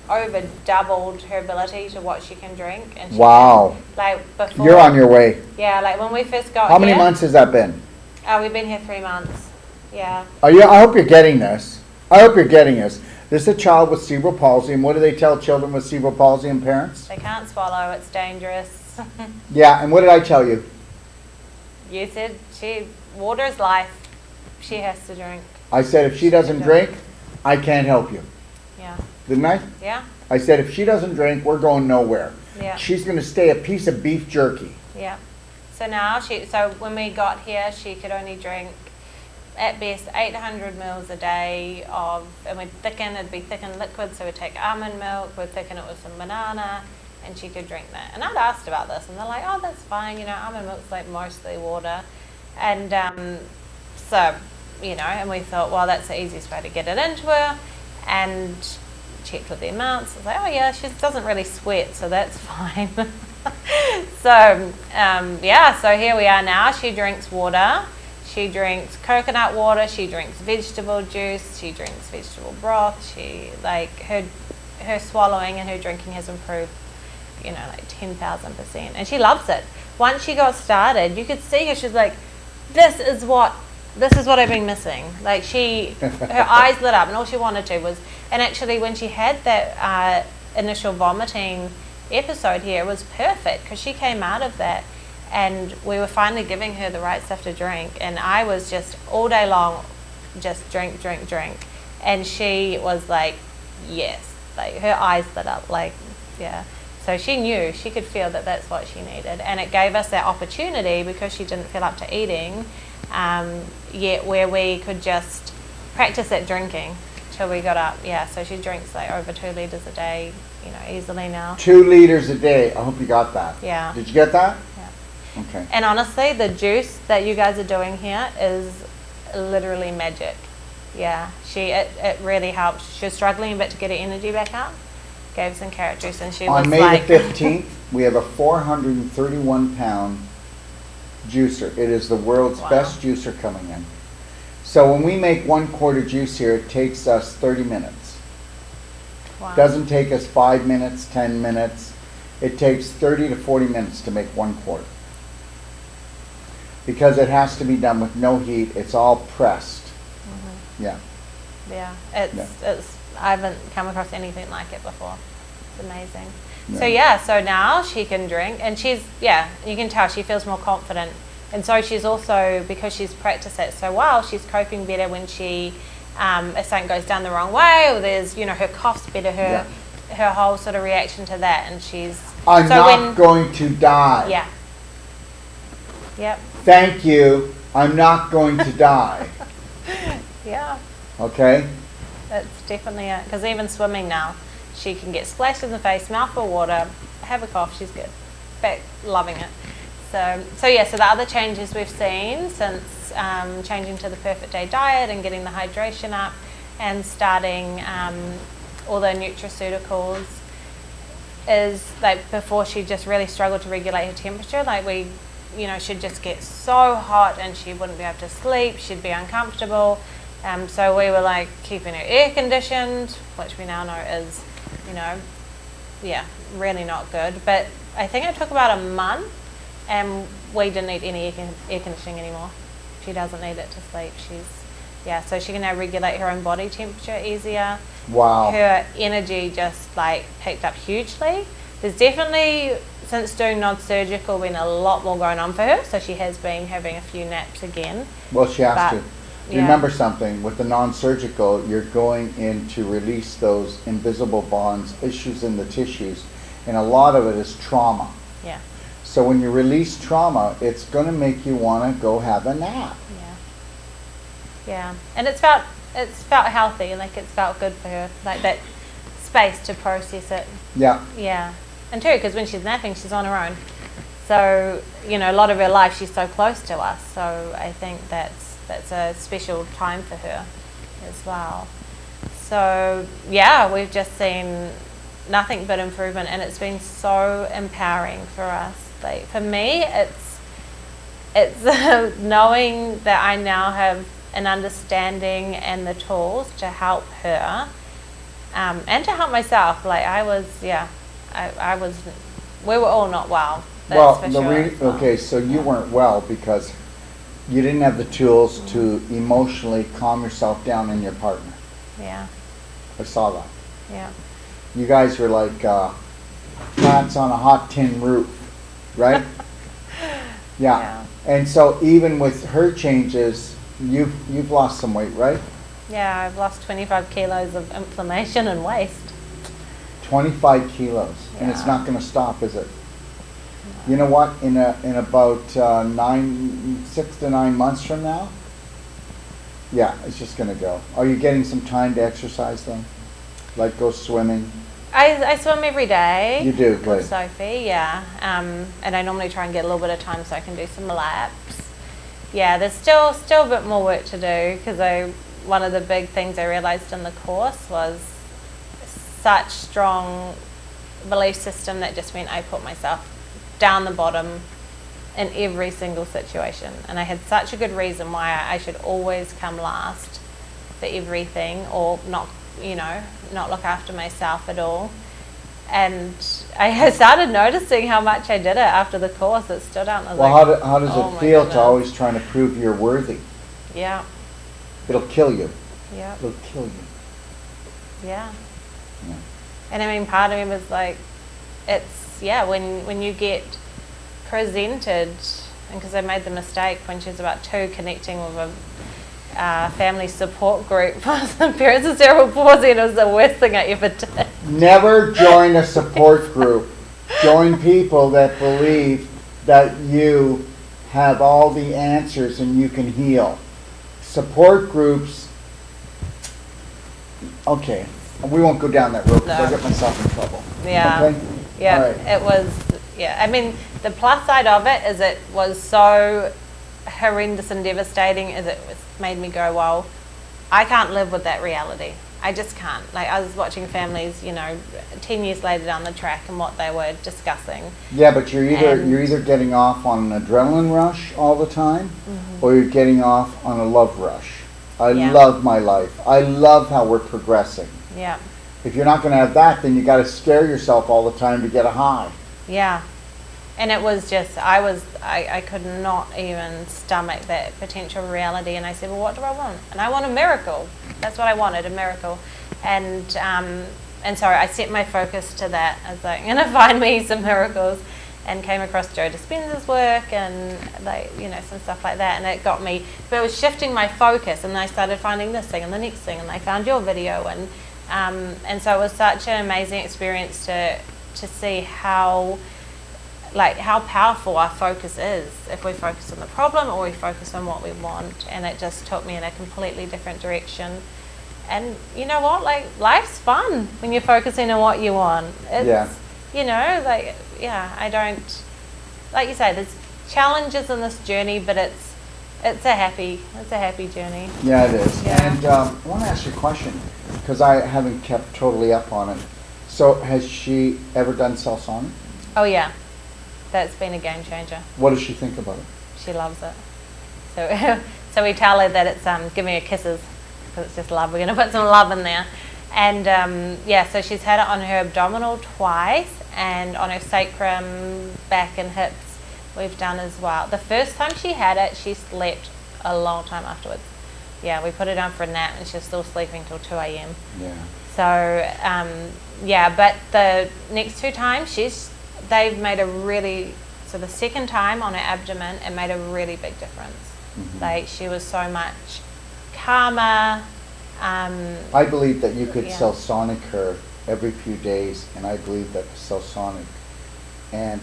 over doubled her ability to what she can drink. And she Wow. before, You're on your way. Yeah, when we first got How many months has that been? We've been here 3 months. Yeah. I hope you're getting this. This is a child with cerebral palsy, and what do they tell children with cerebral palsy and parents? They can't swallow, it's dangerous. Yeah, and what did I tell you? You said water is life. She has to drink. I said if she doesn't drink, I can't help you. Yeah. Didn't I? Yeah. I said if she doesn't drink, we're going nowhere. Yeah. She's going to stay a piece of beef jerky. Yeah. So now when we got here, she could only drink at best 800 mils a day and it'd be thickened liquid, so we'd take almond milk, we'd thicken it with some banana, and she could drink that. And I'd asked about this, and they're like, oh, that's fine, almond milk's like mostly water. And and we thought, well, that's the easiest way to get it into her, and checked with the amounts. I was like, oh yeah, she doesn't really sweat, so that's fine. So here we are now. She drinks water. she drinks coconut water, she drinks vegetable juice, she drinks vegetable broth. She, like, her swallowing and her drinking has improved, you know, like 10,000%, and she loves it. Once she got started, you could see her. She's like, this is what I've been missing. Like, her eyes lit up, and all she wanted to was. And actually, when she had that initial vomiting episode here, it was perfect because she came out of that, and we were finally giving her the right stuff to drink. And I was just all day long, just drink, and she was like, yes, like her eyes lit up, like, yeah. So she knew, she could feel that that's what she needed, and it gave us that opportunity because she didn't feel up to eating. Yet where we could just practice that drinking till we got up. Yeah, so she drinks like over 2 liters a day, you know, easily now. 2 liters a day. I hope you got that. Yeah. Did you get that? Yeah. Okay. And honestly, the juice that you guys are doing here is literally magic. Yeah, it really helped. She was struggling a bit to get her energy back up. Gave some carrot juice, and she was on May like, the 15th, we have a 431-pound juicer. It is the world's Wow. best juicer coming in. So when we make 1/4 juice here, it takes us 30 minutes. wow. Doesn't take us 5 minutes, 10 minutes. It takes 30 to 40 minutes to make 1/4. Because it has to be done with no heat. It's all pressed. Yeah. Yeah, it's I haven't come across anything like it before. It's amazing. Yeah. So now she can drink, and you can tell she feels more confident. And so she's also, because she's practiced it so well, she's coping better when she, if something goes down the wrong way, or there's, you know, her cough's better, her whole sort of reaction to that, and she's... I'm not going to die. Yeah. Yep. Thank you. I'm not going to die. Yeah. Okay? That's definitely it. Because even swimming now, she can get splashed in the face, mouthful of water, have a cough, she's good. Back, loving it. So the other changes we've seen since changing to the Perfect Day diet and getting the hydration up and starting all the nutraceuticals is, like, before she just really struggled to regulate her temperature. Like, she'd just get so hot and she wouldn't be able to sleep, she'd be uncomfortable. So we were like keeping her air conditioned, which we now know is, really not good. But I think it took about a month and we didn't need any air conditioning anymore. She doesn't need it to sleep. So she can now regulate her own body temperature easier. Wow. Her energy just like picked up hugely. There's definitely, since doing non-surgical, been a lot more going on for her. So she has been having a few naps again. Well, she has to. Yeah. Remember something, with the non-surgical, you're going in to release those invisible bonds, issues in the tissues, and a lot of it is trauma. Yeah. So when you release trauma, it's going to make you want to go have a nap. Yeah. And it's felt healthy, like it's felt good for her, like that space to process it. Yeah. Yeah. And too, because when she's napping, she's on her own. So, a lot of her life, she's so close to us. So I think that's a special time for her as well. So, we've just seen nothing but improvement, and it's been so empowering for us. Like, for me, it's knowing that I now have an understanding and the tools to help her, and to help myself. Like, we were all not well. That's for sure. Okay, so you weren't well because you didn't have the tools to emotionally calm yourself down in your partner. Yeah. I saw that. Yeah. You guys were like plants on a hot tin roof, right? Yeah. And so even with her changes, you've lost some weight, right? Yeah, I've lost 25 kilos of inflammation and waste. 25 kilos, and it's not going to stop, is it? You know what? In about 6 to 9 months from now, it's just going to go. Are you getting some time to exercise then? Like go swimming? I swim every day. You do, good. With Sophie, yeah. And I normally try and get a little bit of time so I can do some laps. Yeah, there's still a bit more work to do because one of the big things I realized in the course was such strong belief system that just meant I put myself down the bottom in every single situation, and I had such a good reason why I should always come last for everything, or not, not look after myself at all. And I started noticing how much I did it after the course. It stood out. And I was Well, how does oh it my feel goodness. to always trying to prove you're worthy? Yeah, It'll kill you. yeah, It'll kill you. yeah. Yeah. And I mean, part of me was like, it's, when you get presented, and because I made the mistake when she was about 2, connecting with a family support group for parents with cerebral palsy, and it was the worst thing I ever did. Never join a support group. Join people that believe that you have all the answers and you can heal. Support groups, okay, we won't go down that road because I No. get myself in trouble. Yeah. Okay? Yeah, All right. it was, I mean, the plus side of it is it was so horrendous and devastating, is it made me go, well, I can't live with that reality. I just can't. Like, I was watching families, 10 years later down the track and what they were discussing. Yeah, but you're And- either getting off on an adrenaline rush all the time, or you're getting off on a love rush. I Yeah. love my life. I love how we're progressing. Yeah, If you're not going to have that, then you got to scare yourself all the time to get a high. yeah. And it was just, I could not even stomach that potential reality. And I said, well, what do I want? And I want a miracle. That's what I wanted, a miracle. And so I set my focus to that. I was like, I'm going to find me some miracles. And came across Joe Dispenza's work and some stuff like that. And it got me, but it was shifting my focus. And I started finding this thing and the next thing. And I found your video. And so it was such an amazing experience to see how powerful our focus is, if we focus on the problem or we focus on what we want. And it just took me in a completely different direction. And you know what, like, life's fun when you're focusing on what you want. It's, I don't, like you say, there's challenges in this journey, but it's a happy journey. Yeah, it is. Yeah. And I want to ask you a question, because I haven't kept totally up on it. So has she ever done Celsonic? Oh yeah, that's been a game changer. What does she think about it? She loves it. So so we tell her that it's giving her kisses, because it's just love. We're going to put some love in there. And so she's had it on her abdominal twice, and on her sacrum, back and hips we've done as well. The first time she had it, she slept a long time afterwards. Yeah, we put her down for a nap and she was still sleeping till 2 a.m. Yeah. So, but the next 2 times they've made so the second time on her abdomen, it made a really big difference. Mhm. Like, she was so much calmer. I believe that you could Yeah. Celsonic her every few days, and I believe that the Celsonic, and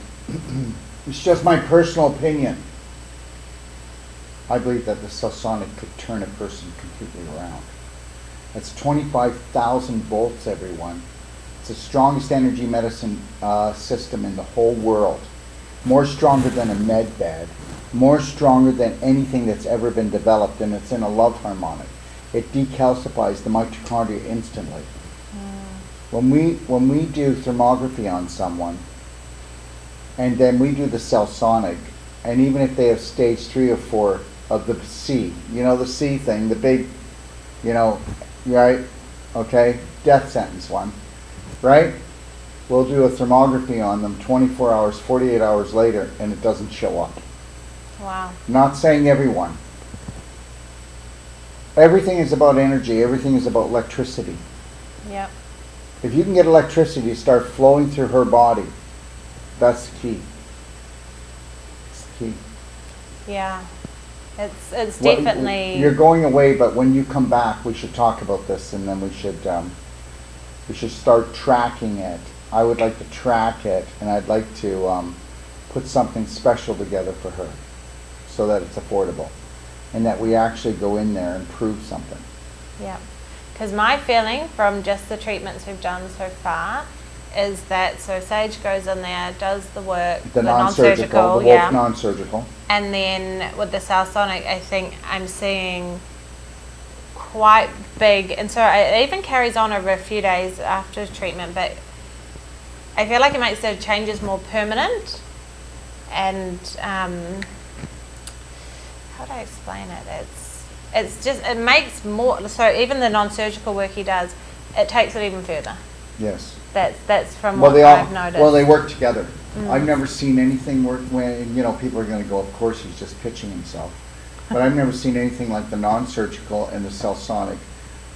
it's just my personal opinion, I believe that the Celsonic could turn a person completely around. That's 25,000 volts, everyone. It's the strongest energy medicine system in the whole world. More stronger than a med bed. More stronger than anything that's ever been developed, and it's in a love harmonic. It decalcifies the mitochondria instantly. When we do thermography on someone, and then we do the Celsonic, and even if they have stage 3 or 4 of the C, the C thing, the big, right? Okay, death sentence one, right? We'll do a thermography on them 24 hours, 48 hours later, and it doesn't show up. Wow. Not saying everyone. Everything is about energy. Everything is about electricity. Yep. If you can get electricity to start flowing through her body, that's the key. It's the key. Yeah. It's Well, definitely. You're going away, but when you come back, we should talk about this, and then we should start tracking it. I would like to track it, and I'd like to put something special together for her, so that it's affordable, and that we actually go in there and prove something. Yeah. Because my feeling from just the treatments we've done so far is that, so Sage goes in there, does the work, The non-surgical, the Wolf non-surgical. And then with the Celsonic, I think I'm seeing quite big, and so it even carries on over a few days after treatment, but I feel like it makes the changes more permanent. And how do I explain it? It's just, it makes more, so even the non-surgical work he does, it takes it even further. Yes. That's from what I've noticed. Well, they work together. I've never seen anything work when, people are going to go, of course, he's just pitching himself. But I've never seen anything like the non-surgical and the cell-sonic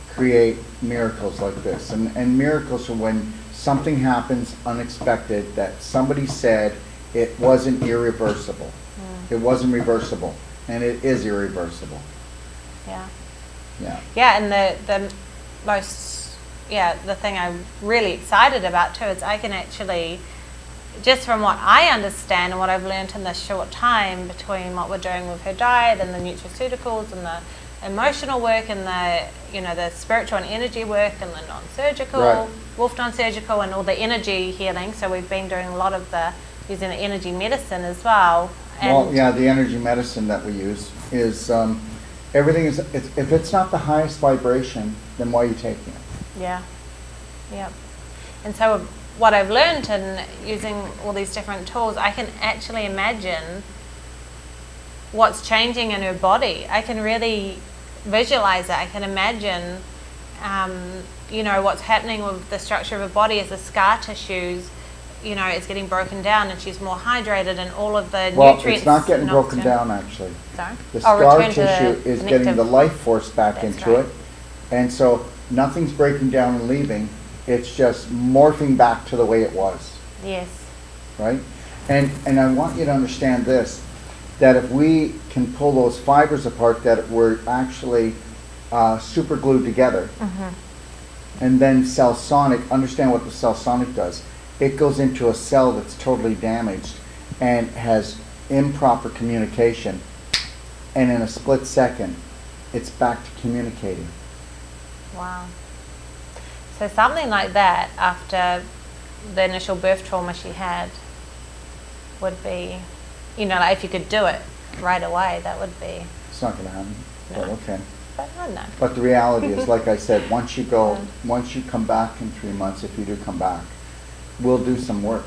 create miracles like this. And miracles are when something happens unexpected that somebody said it wasn't irreversible. It wasn't reversible. And it is irreversible. Yeah. Yeah. Yeah, and the most, the thing I'm really excited about too is I can actually, just from what I understand and what I've learned in this short time between what we're doing with her diet and the nutraceuticals and the emotional work and the spiritual and energy work and the non-surgical, Right. wolf non-surgical and all the energy healing. So we've been doing a lot of using the energy medicine as well. And the energy medicine that we use is, everything is, if it's not the highest vibration, then why are you taking it? Yeah. Yep. And so what I've learned in using all these different tools, I can actually imagine what's changing in her body. I can really visualize it. I can imagine, what's happening with the structure of her body as the scar tissues, is getting broken down and she's more hydrated and all of the nutrients. Well, it's not getting broken down, actually. Sorry? The scar return to tissue is getting the life force back into it. And so nothing's breaking down and leaving. It's just morphing back to the way it was. Yes. Right? And I want you to understand this, that if we can pull those fibers apart that were actually super glued together, and then cell sonic, understand what the cell sonic does. It goes into a cell that's totally damaged and has improper communication, and in a split second, it's back to communicating. Wow. So something like that after the initial birth trauma she had would be, like if you could do it right away, that would be. It's not going to happen. No. But okay. But I don't know. But the reality is, like I said, once you come back in 3 months, if you do come back, we'll do some work.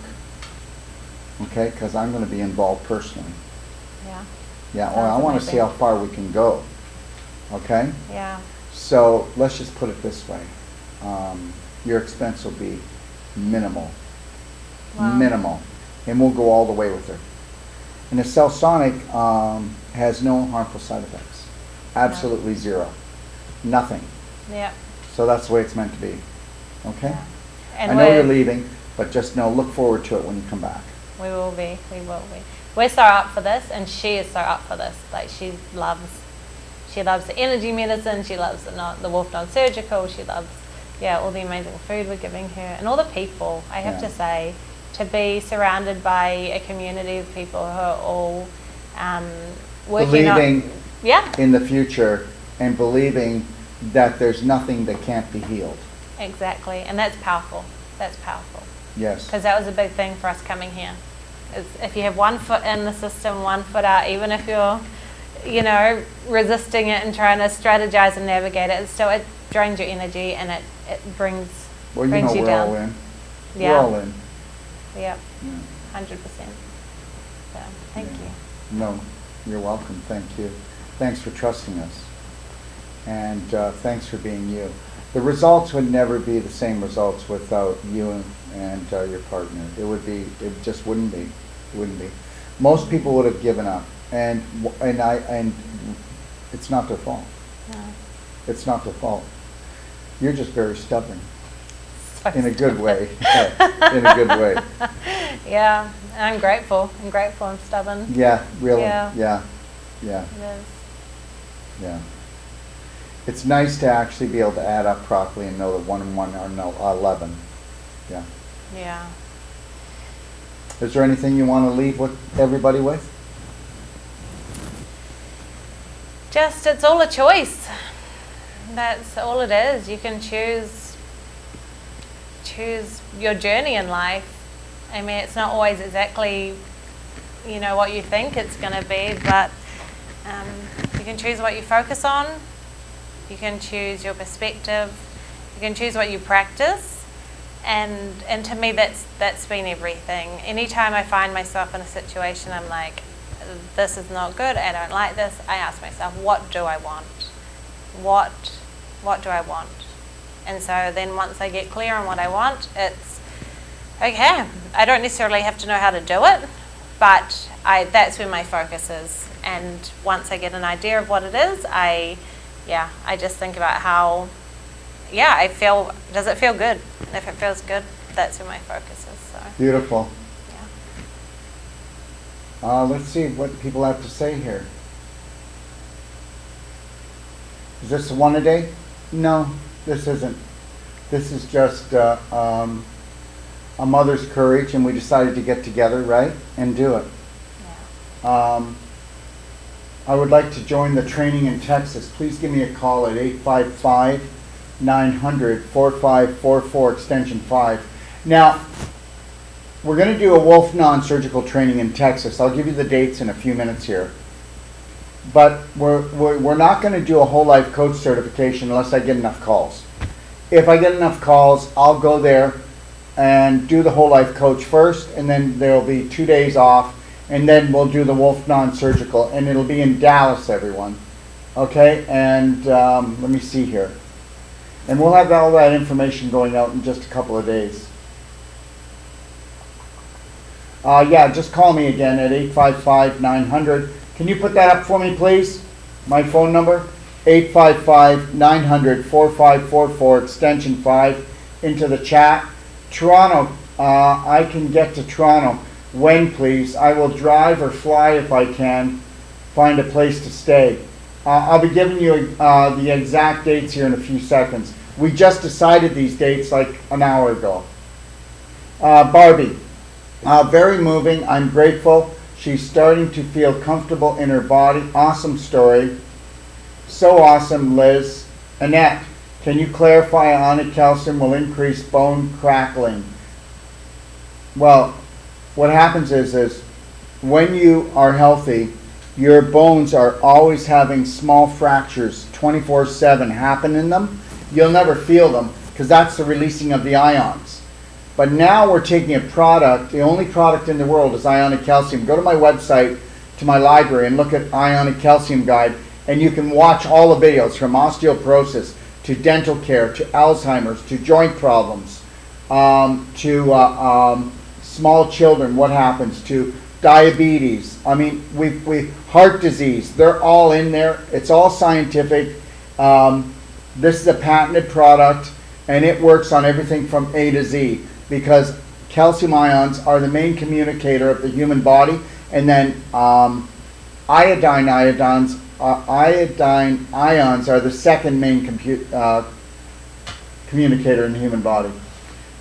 Okay? Because I'm going to be involved personally. Yeah. Yeah. Well, I want to see how far we can go. Okay? Yeah. So let's just put it this way. Your expense will be minimal. Wow. Minimal. And we'll go all the way with her. And the cell sonic has no harmful side effects. Absolutely zero. Nothing. Yeah. So that's the way it's meant to be. Okay? Yeah. And I know you're leaving, but just look forward to it when you come back. We will be. We're so up for this, and she is so up for this. Like she loves the energy medicine. She loves the wolf non-surgical. She loves, all the amazing food we're giving her, and all the people. I have to say, to be surrounded by a community of people who are all working believing on, in the future and believing that there's nothing that can't be healed. Exactly, and that's powerful. That's powerful. Yes. Because that was a big thing for us coming here. Is if you have 1 foot in the system, 1 foot out, even if you're, resisting it and trying to strategize and navigate it, it drains your energy and it brings you we're down. all in. Yeah. We're all in. Yep. Yeah. 100%. So, thank you. No, you're welcome. Thank you. Thanks for trusting us. And thanks for being you. The results would never be the same results without you and your partner. It just wouldn't be. It wouldn't be. Most people would have given up, and it's not their fault. No. It's not their fault. You're just very stubborn. So in a good way. In a good way. Yeah, I'm grateful. I'm stubborn. Yeah, really. Yeah. Yeah. It is. Yeah. It's nice to actually be able to add up properly and know that 1 and 1 are 11. Yeah. Yeah. Is there anything you want to leave with everybody with? Just, it's all a choice. That's all it is. You can choose your journey in life. I mean, it's not always exactly, what you think it's going to be, but you can choose what you focus on. You can choose your perspective. You can choose what you practice. And to me, that's been everything. Anytime I find myself in a situation, I'm like, this is not good, I don't like this, I ask myself, what do I want? What do I want? And so then once I get clear on what I want, it's, okay, I don't necessarily have to know how to do it, but that's where my focus is. And once I get an idea of what it is, I just think about how, I feel, does it feel good? And if it feels good, that's where my focus is. So Beautiful. yeah. Let's see what people have to say here. Is this one a day? No, this isn't. This is just a mother's courage, and we decided to get together, right, and do it. Yeah. I would like to join the training in Texas. Please give me a call at 855-900-4544, extension 5. Now, we're going to do a Wolf non-surgical training in Texas. I'll give you the dates in a few minutes here. But we're not going to do a whole life coach certification unless I get enough calls. If I get enough calls, I'll go there and do the whole life coach first, and then there'll be 2 days off, and then we'll do the Wolf non-surgical, and it'll be in Dallas, everyone. Okay, and let me see here. And we'll have all that information going out in just a couple of days. Just call me again at 855-900. Can you put that up for me, please? My phone number, 855-900-4544, extension 5, into the chat. Toronto, I can get to Toronto. When, please? I will drive or fly if I can find a place to stay. I'll be giving you the exact dates here in a few seconds. We just decided these dates like an hour ago. Barbie, very moving. I'm grateful. She's starting to feel comfortable in her body. Awesome story. So awesome, Liz. Annette, can you clarify ionic calcium will increase bone crackling? Well, what happens is when you are healthy, your bones are always having small fractures 24/7 happen in them. You'll never feel them because that's the releasing of the ions. But now we're taking a product, the only product in the world is ionic calcium. Go to my website, to my library, and look at Ionic Calcium Guide, and you can watch all the videos from osteoporosis to dental care to Alzheimer's to joint problems to small children, what happens to diabetes. I mean, we heart disease. They're all in there. It's all scientific. This is a patented product, and it works on everything from A to Z because calcium ions are the main communicator of the human body, and then iodine ions are the second main communicator in the human body.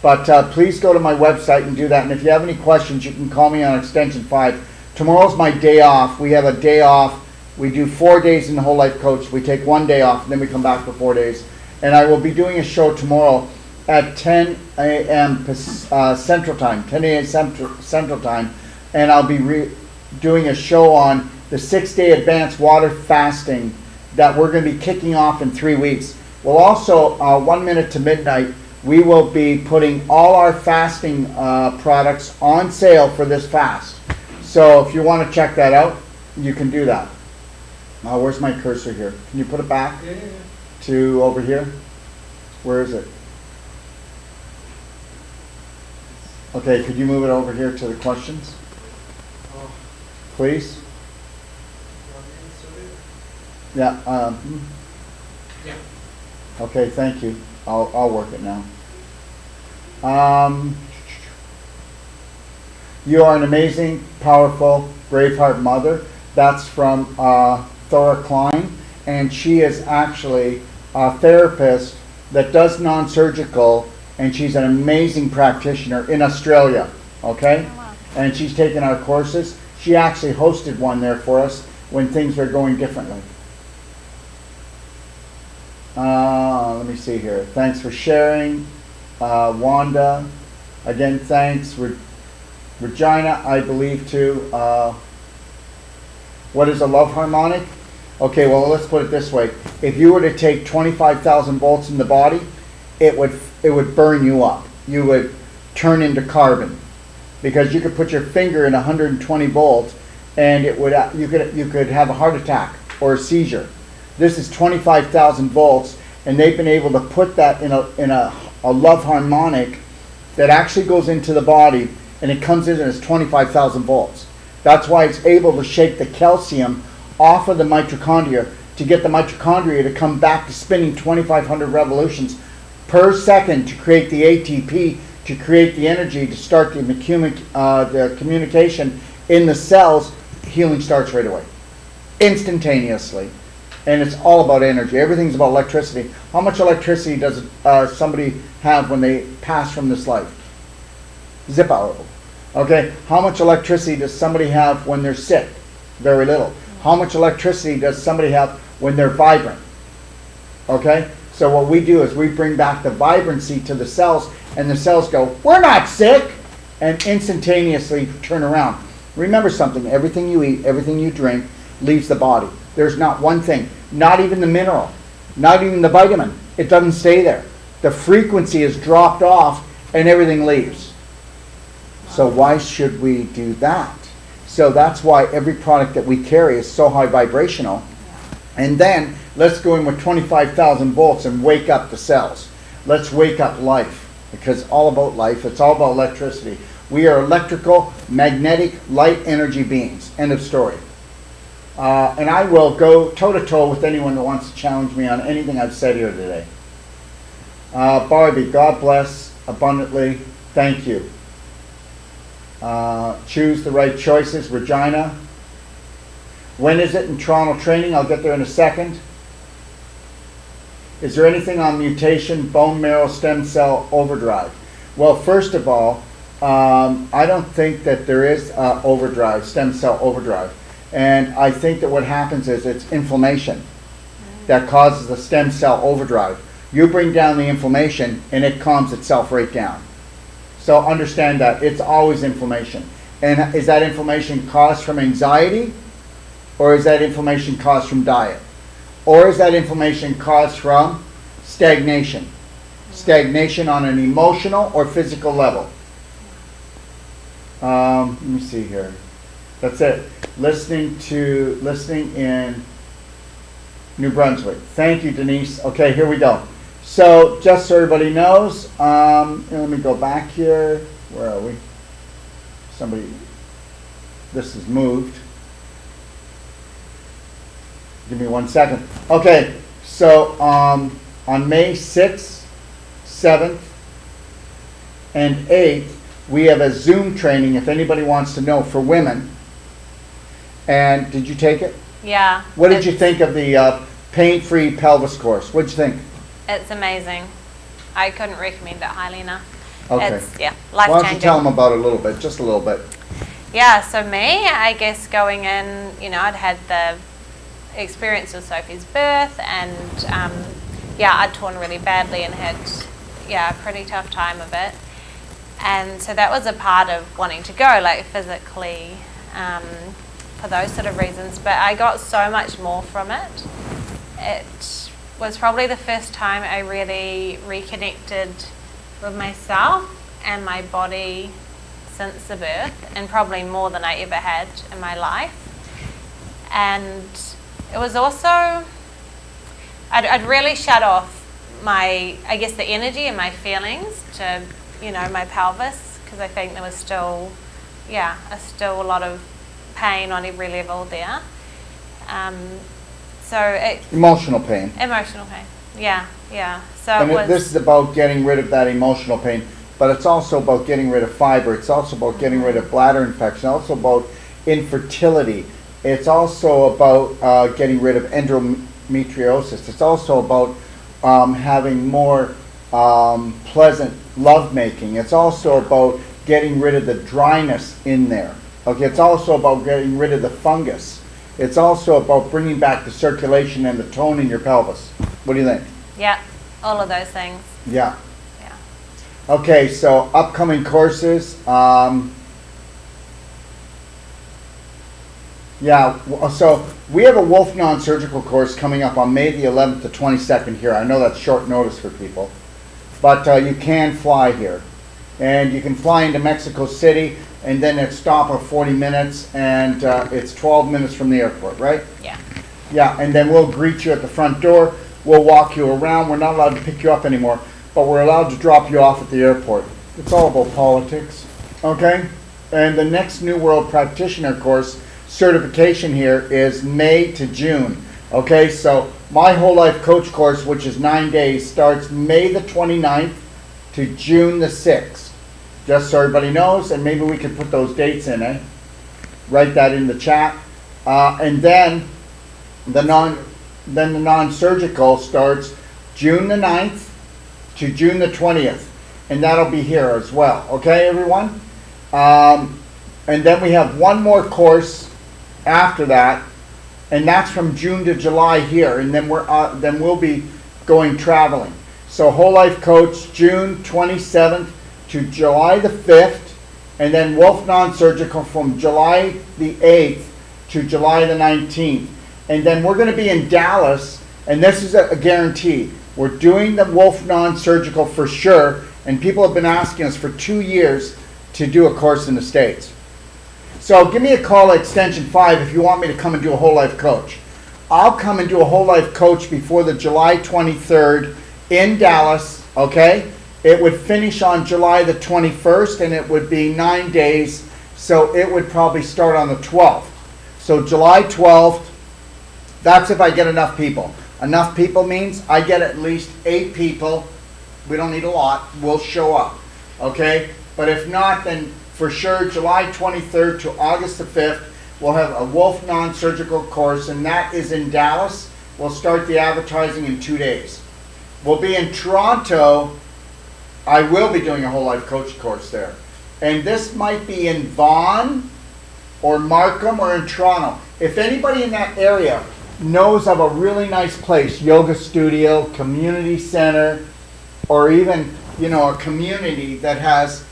But please go to my website and do that. And if you have any questions, you can call me on extension 5. Tomorrow's my day off. We have a day off. We do 4 days in the Whole Life Coach. We take 1 day off, and then we come back for 4 days. And I will be doing a show tomorrow at 10 a.m. Central Time, 10 a.m. Central Time. And I'll be doing a show on the 6-day advanced water fasting that we're going to be kicking off in 3 weeks. We'll also, 1 minute to midnight, we will be putting all our fasting products on sale for this fast. So if you want to check that out, you can do that. Where's my cursor here? Can you put it back to over here? Where is it? Okay, could you move it over here to the questions? Please? Yeah. Yeah. Okay, thank you. I'll work it now. You are an amazing, powerful, braveheart mother. That's from Thora Klein, and she is actually a therapist that does non-surgical, and she's an amazing practitioner in Australia, okay? Oh, wow. And she's taken our courses. She actually hosted one there for us when things were going differently. Let me see here. Thanks for sharing. Wanda, again, thanks. Regina, I believe too. What is a love harmonic? Okay, well, let's put it this way. If you were to take 25,000 volts in the body, it would burn you up. you would turn into carbon, because you could put your finger in 120 volts and it would you could have a heart attack or a seizure. This is 25,000 volts, and they've been able to put that in a love harmonic that actually goes into the body, and it comes in as 25,000 volts. That's why it's able to shake the calcium off of the mitochondria to get the mitochondria to come back to spinning 2,500 revolutions per second to create the ATP, to create the energy, to start the communication in the cells. Healing starts right away, instantaneously. And it's all about energy. Everything's about electricity. How much electricity does somebody have when they pass from this life? Zip out. Okay. How much electricity does somebody have when they're sick? Very little. How much electricity does somebody have when they're vibrant? Okay. So what we do is we bring back the vibrancy to the cells, and the cells go, "We're not sick," and instantaneously turn around. Remember something: everything you eat, everything you drink, leaves the body. There's not one thing, not even the mineral, not even the vitamin. It doesn't stay there. The frequency is dropped off and everything leaves. So why should we do that? So that's why every product that we carry is so high vibrational. And then let's go in with 25,000 volts and wake up the cells. Let's wake up life, because it's all about life. It's all about electricity. We are electrical, magnetic, light energy beings. End of story. And I will go toe-to-toe with anyone that wants to challenge me on anything I've said here today. Barbie, God bless abundantly. Thank you. Choose the right choices. Regina. When is it in Toronto training? I'll get there in a second. Is there anything on mutation, bone marrow, stem cell overdrive? Well, first of all, I don't think that there is overdrive, stem cell overdrive. And I think that what happens is it's inflammation that causes the stem cell overdrive. You bring down the inflammation and it calms itself right down. So understand that it's always inflammation. And is that inflammation caused from anxiety? Or is that inflammation caused from diet? Or is that inflammation caused from stagnation? Stagnation on an emotional or physical level. Let me see here. That's it. Listening in New Brunswick. Thank you, Denise. Okay, here we go. So just so everybody knows, let me go back here. Where are we? This is moved. Give me 1 second. Okay, so on May 6th, 7th, and 8th, we have a Zoom training, if anybody wants to know, for women. And did you take it? Yeah. What did you think of the pain-free pelvis course? What did you think? It's amazing. I couldn't recommend it highly enough. Okay. It's, yeah, Why life-changing. don't you tell them about it a little bit, just a little bit. Yeah, so me, I guess going in, I'd had the experience of Sophie's birth, and I'd torn really badly and had, a pretty tough time of it. And so that was a part of wanting to go, like physically, for those sort of reasons. But I got so much more from it. It was probably the first time I really reconnected with myself and my body since the birth, and probably more than I ever had in my life. And it was also, I'd really shut off the energy and my feelings to, my pelvis, because I think there was still a lot of pain on every level there. Emotional pain. Emotional pain, yeah. So And this is about getting rid of that emotional pain, but it's also about getting rid of fiber. It's also about getting rid of bladder infection. Also about infertility. It's also about getting rid of endometriosis. It's also about having more pleasant lovemaking. It's also about getting rid of the dryness in there. Okay, it's also about getting rid of the fungus. It's also about bringing back the circulation and the tone in your pelvis. What do you think? Yeah, all of those things. Yeah. Yeah. Okay, so upcoming courses. So we have a Wolf non-surgical course coming up on May the 11th to 22nd here. I know that's short notice for people, but you can fly here. And you can fly into Mexico City, and then it's stop of 40 minutes, and it's 12 minutes from the airport, right? Yeah. Yeah, and then we'll greet you at the front door. We'll walk you around. We're not allowed to pick you up anymore, but we're allowed to drop you off at the airport. It's all about politics, okay? And the next New World Practitioner course certification here is May to June, okay? So my Whole Life Coach course, which is 9 days, starts May the 29th to June the 6th. Just so everybody knows, and maybe we could put those dates in, eh? Write that in the chat. And then the non-surgical starts June the 9th to June the 20th. And that'll be here as well. Okay, everyone? And then we have one more course after that, and that's from June to July here. And then we'll be going traveling. So Whole Life Coach, June 27th to July the 5th, and then Wolf Non-Surgical from July the 8th to July the 19th. And then we're going to be in Dallas, and this is a guarantee. We're doing the Wolf Non-Surgical for sure, and people have been asking us for 2 years to do a course in the States. So give me a call at Extension 5 if you want me to come and do a Whole Life Coach. I'll come and do a Whole Life Coach before the July 23rd in Dallas, okay? It would finish on July the 21st, and it would be 9 days, so it would probably start on the 12th. So July 12th, that's if I get enough people. Enough people means I get at least 8 people. We don't need a lot. We'll show up, okay? But if not, then for sure, July 23rd to August the 5th, we'll have a Wolf Non-Surgical course, and that is in Dallas. We'll start the advertising in 2 days. We'll be in Toronto. I will be doing a Whole Life Coach course there. And this might be in Vaughan or Markham or in Toronto. If anybody in that area knows of a really nice place, yoga studio, community center, or even, a community that has,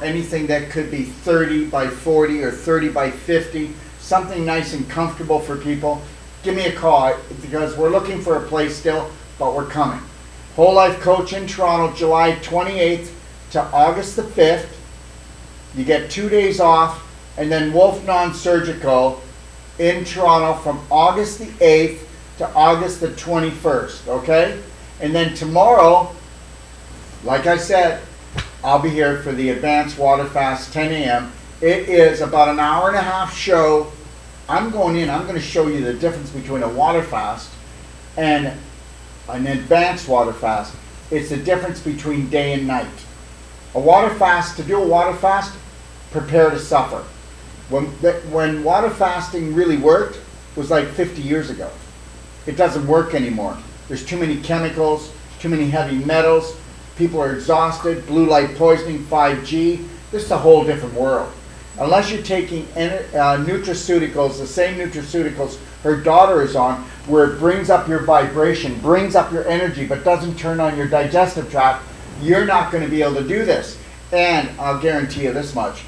anything that could be 30 by 40 or 30 by 50, something nice and comfortable for people, give me a call, because we're looking for a place still, but we're coming. Whole Life Coach in Toronto, July 28th to August the 5th. You get 2 days off, and then Wolf Non-Surgical in Toronto from August the 8th to August the 21st, okay? And then tomorrow, like I said, I'll be here for the Advanced Water Fast, 10 a.m. It is about an hour and a half show. I'm going to show you the difference between a water fast and an advanced water fast. It's the difference between day and night. To do a water fast, prepare to suffer. When water fasting really worked was like 50 years ago. It doesn't work anymore. There's too many chemicals, too many heavy metals. People are exhausted, blue light poisoning, 5G. This is a whole different world. Unless you're taking nutraceuticals, the same nutraceuticals her daughter is on, where it brings up your vibration, brings up your energy, but doesn't turn on your digestive tract, you're not going to be able to do this. And I'll guarantee you this much.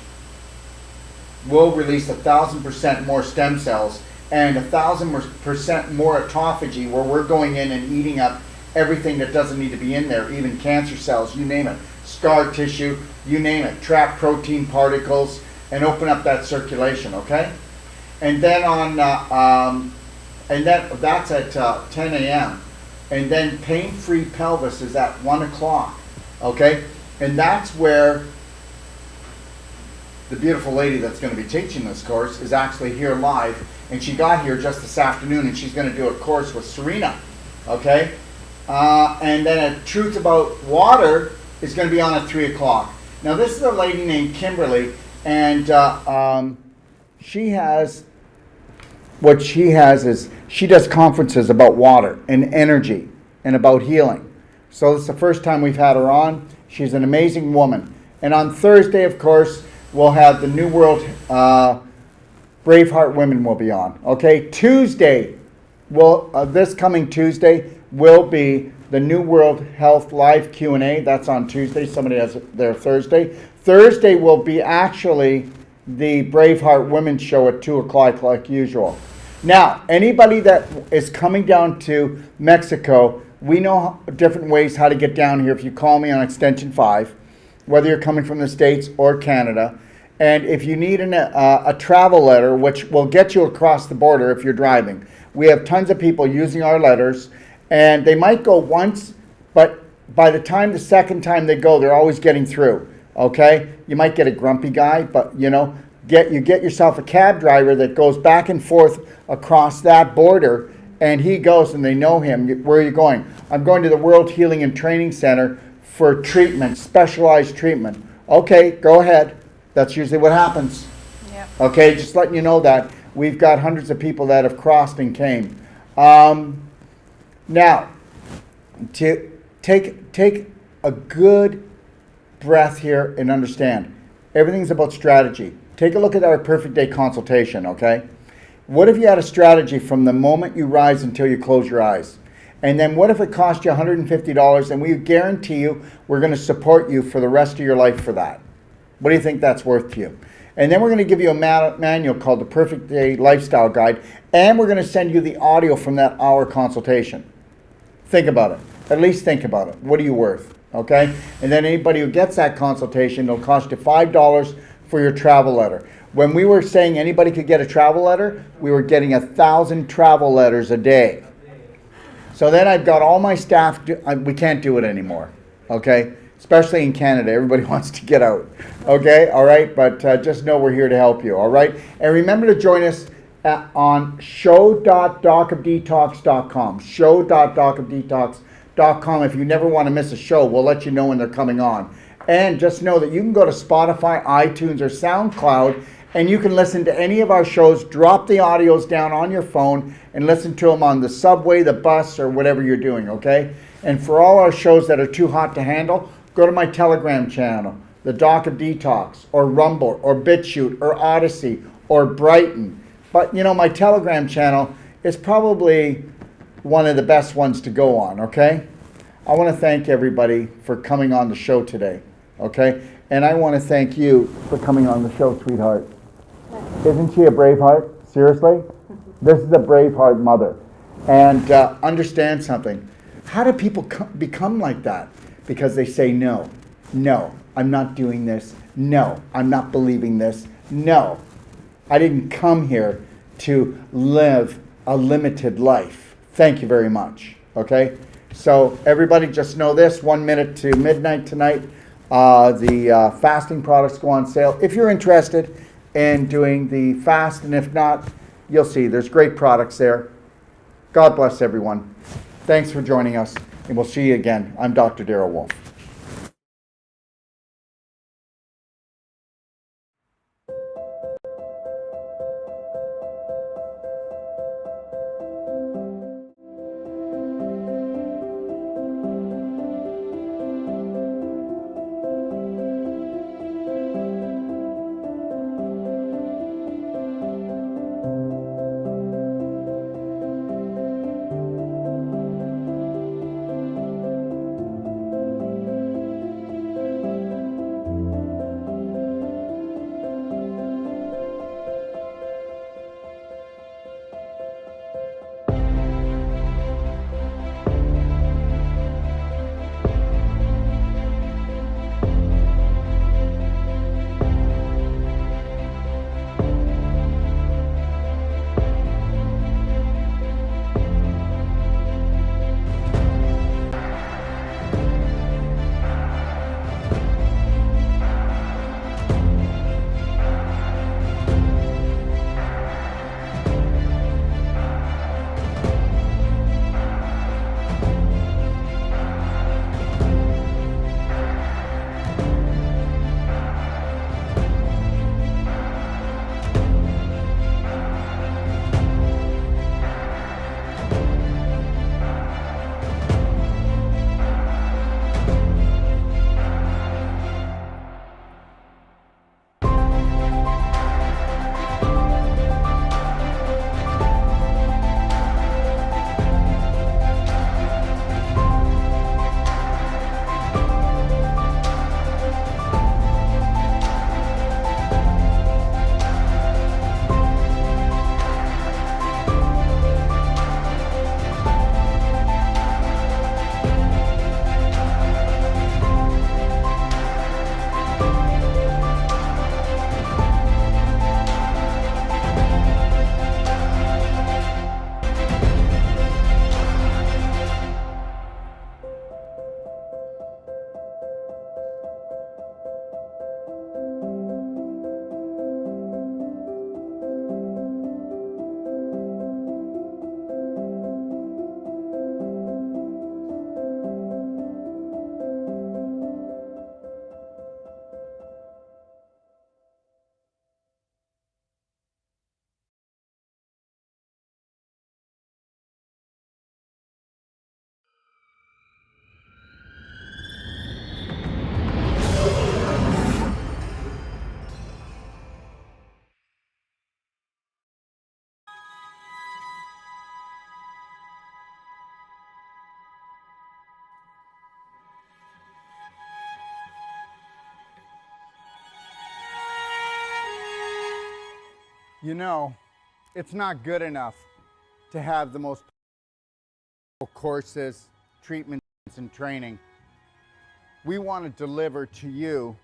We'll release 1,000% more stem cells and 1,000% more autophagy, where we're going in and eating up everything that doesn't need to be in there, even cancer cells, you name it, scar tissue, you name it, trap protein particles, and open up that circulation, okay? And then that's at 10 a.m. And then pain-free pelvis is at 1 o'clock, okay? And that's where the beautiful lady that's going to be teaching this course is actually here live, and she got here just this afternoon, and she's going to do a course with Serena, okay? And then a Truth About Water is going to be on at 3 o'clock. Now, this is a lady named Kimberly, and what she has is she does conferences about water and energy and about healing. So it's the first time we've had her on. She's an amazing woman. And on Thursday, of course, we'll have the New World Braveheart Women will be on. Okay, Tuesday, this coming Tuesday will be the New World Health Live Q&A. That's on Tuesday. Somebody has it there Thursday. Thursday will be actually the Braveheart Women show at 2 o'clock like usual. Now, anybody that is coming down to Mexico, we know different ways how to get down here. If you call me on Extension 5, whether you're coming from the States or Canada. And if you need a travel letter, which will get you across the border if you're driving, we have tons of people using our letters, and they might go once, but by the time the second time they go, they're always getting through. Okay? You might get a grumpy guy, but you know, get yourself a cab driver that goes back and forth across that border, and he goes and they know him. Where are you going? I'm going to the World Healing and Training Center for treatment, specialized treatment. Okay, go ahead. That's usually what happens. Yep. Okay, just letting you know that. We've got hundreds of people that have crossed and came. Now, to take a good breath here and understand, everything's about strategy. Take a look at our perfect day consultation, okay? What if you had a strategy from the moment you rise until you close your eyes? And then what if it cost you $150 and we guarantee you we're going to support you for the rest of your life for that? What do you think that's worth to you? And then we're going to give you a manual called the Perfect Day Lifestyle Guide, and we're going to send you the audio from that hour consultation. Think about it. At least think about it. What are you worth? Okay? And then anybody who gets that consultation, it'll cost you $5 for your travel letter. When we were saying anybody could get a travel letter, we were getting 1,000 travel letters a day. So then I've got all my staff, we can't do it anymore. Okay? Especially in Canada, everybody wants to get out. Okay, all right, but just know we're here to help you, all right? And remember to join us on show.docofdetox.com, show.docofdetox.com. If you never want to miss a show, we'll let you know when they're coming on. And just know that you can go to Spotify, iTunes, or SoundCloud, and you can listen to any of our shows, drop the audios down on your phone, and listen to them on the subway, the bus, or whatever you're doing, okay? And for all our shows that are too hot to handle, go to my Telegram channel, the Doc of Detox, or Rumble, or Bitchute, or Odyssey, or Brighton. But, you know, my Telegram channel is probably one of the best ones to go on, okay? I want to thank everybody for coming on the show today, okay? And I want to thank you for coming on the show, sweetheart. Isn't she a brave heart? Seriously? This is a brave heart mother. And understand something. How do people become like that? Because they say, no, I'm not doing this. No, I'm not believing this. No, I didn't come here to live a limited life. Thank you very much, okay? So everybody just know this, 1 minute to midnight tonight, the fasting products go on sale. If you're interested in doing the fast, and if not, you'll see there's great products there. God bless everyone. Thanks for joining us, and we'll see you again. I'm Dr. Darrell Wolf. You know, it's not good enough to have the most courses, treatments, and training. We want to deliver to you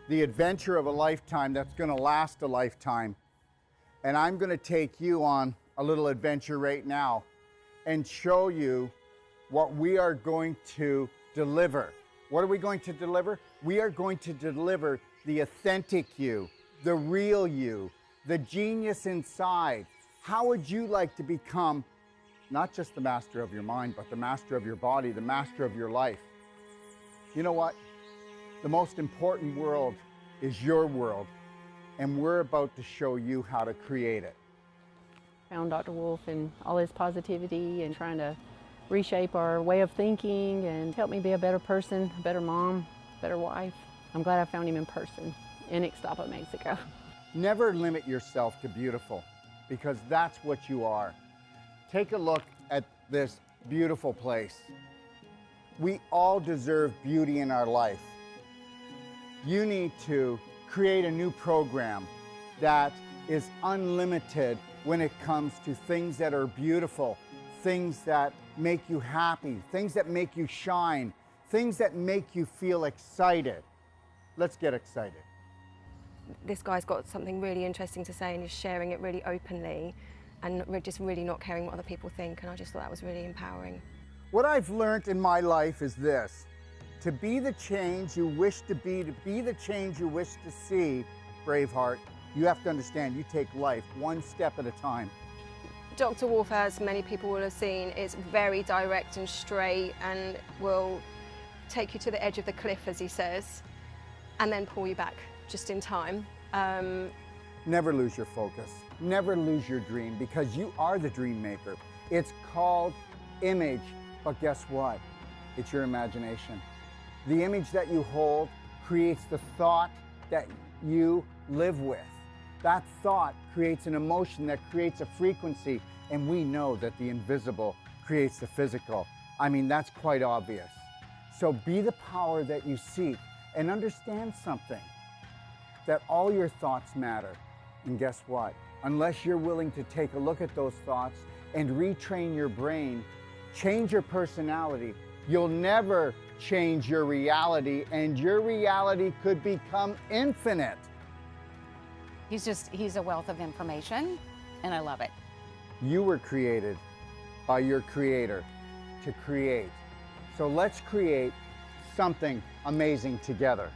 the adventure of a lifetime that's going to last a lifetime. And I'm going to take you on a little adventure right now and show you what we are going to deliver. What are we going to deliver? We are going to deliver the authentic you, the real you, the genius inside. How would you like to become not just the master of your mind, but the master of your body, the master of your life? You know what? The most important world is your world, and we're about to show you how to create it. Found Dr. Wolf and all his positivity and trying to reshape our way of thinking and help me be a better person, a better mom, better wife. I'm glad I found him in person in Ixtapa, Mexico. Never limit yourself to beautiful, because that's what you are. Take a look at this beautiful place. We all deserve beauty in our life. You need to create a new program that is unlimited when it comes to things that are beautiful, things that make you happy, things that make you shine, things that make you feel excited. Let's get excited. This guy's got something really interesting to say and he's sharing it really openly and we're just really not caring what other people think, and I just thought that was really empowering. What I've learned in my life is this: to be the change you wish to be the change you wish to see, Braveheart, you have to understand you take life one step at a time. Dr. Wolf, as many people will have seen, is very direct and straight and will take you to the edge of the cliff, as he says, and then pull you back just in time. Never lose your focus. Never lose your dream, because you are the dream maker. It's called image, but guess what? It's your imagination. The image that you hold creates the thought that you live with. That thought creates an emotion that creates a frequency, and we know that the invisible creates the physical. I mean, that's quite obvious. So be the power that you seek, and understand something, that all your thoughts matter. And guess what? Unless you're willing to take a look at those thoughts and retrain your brain, change your personality, you'll never change your reality, and your reality could become infinite. He's a wealth of information, and I love it. You were created by your creator to create. So let's create something amazing together.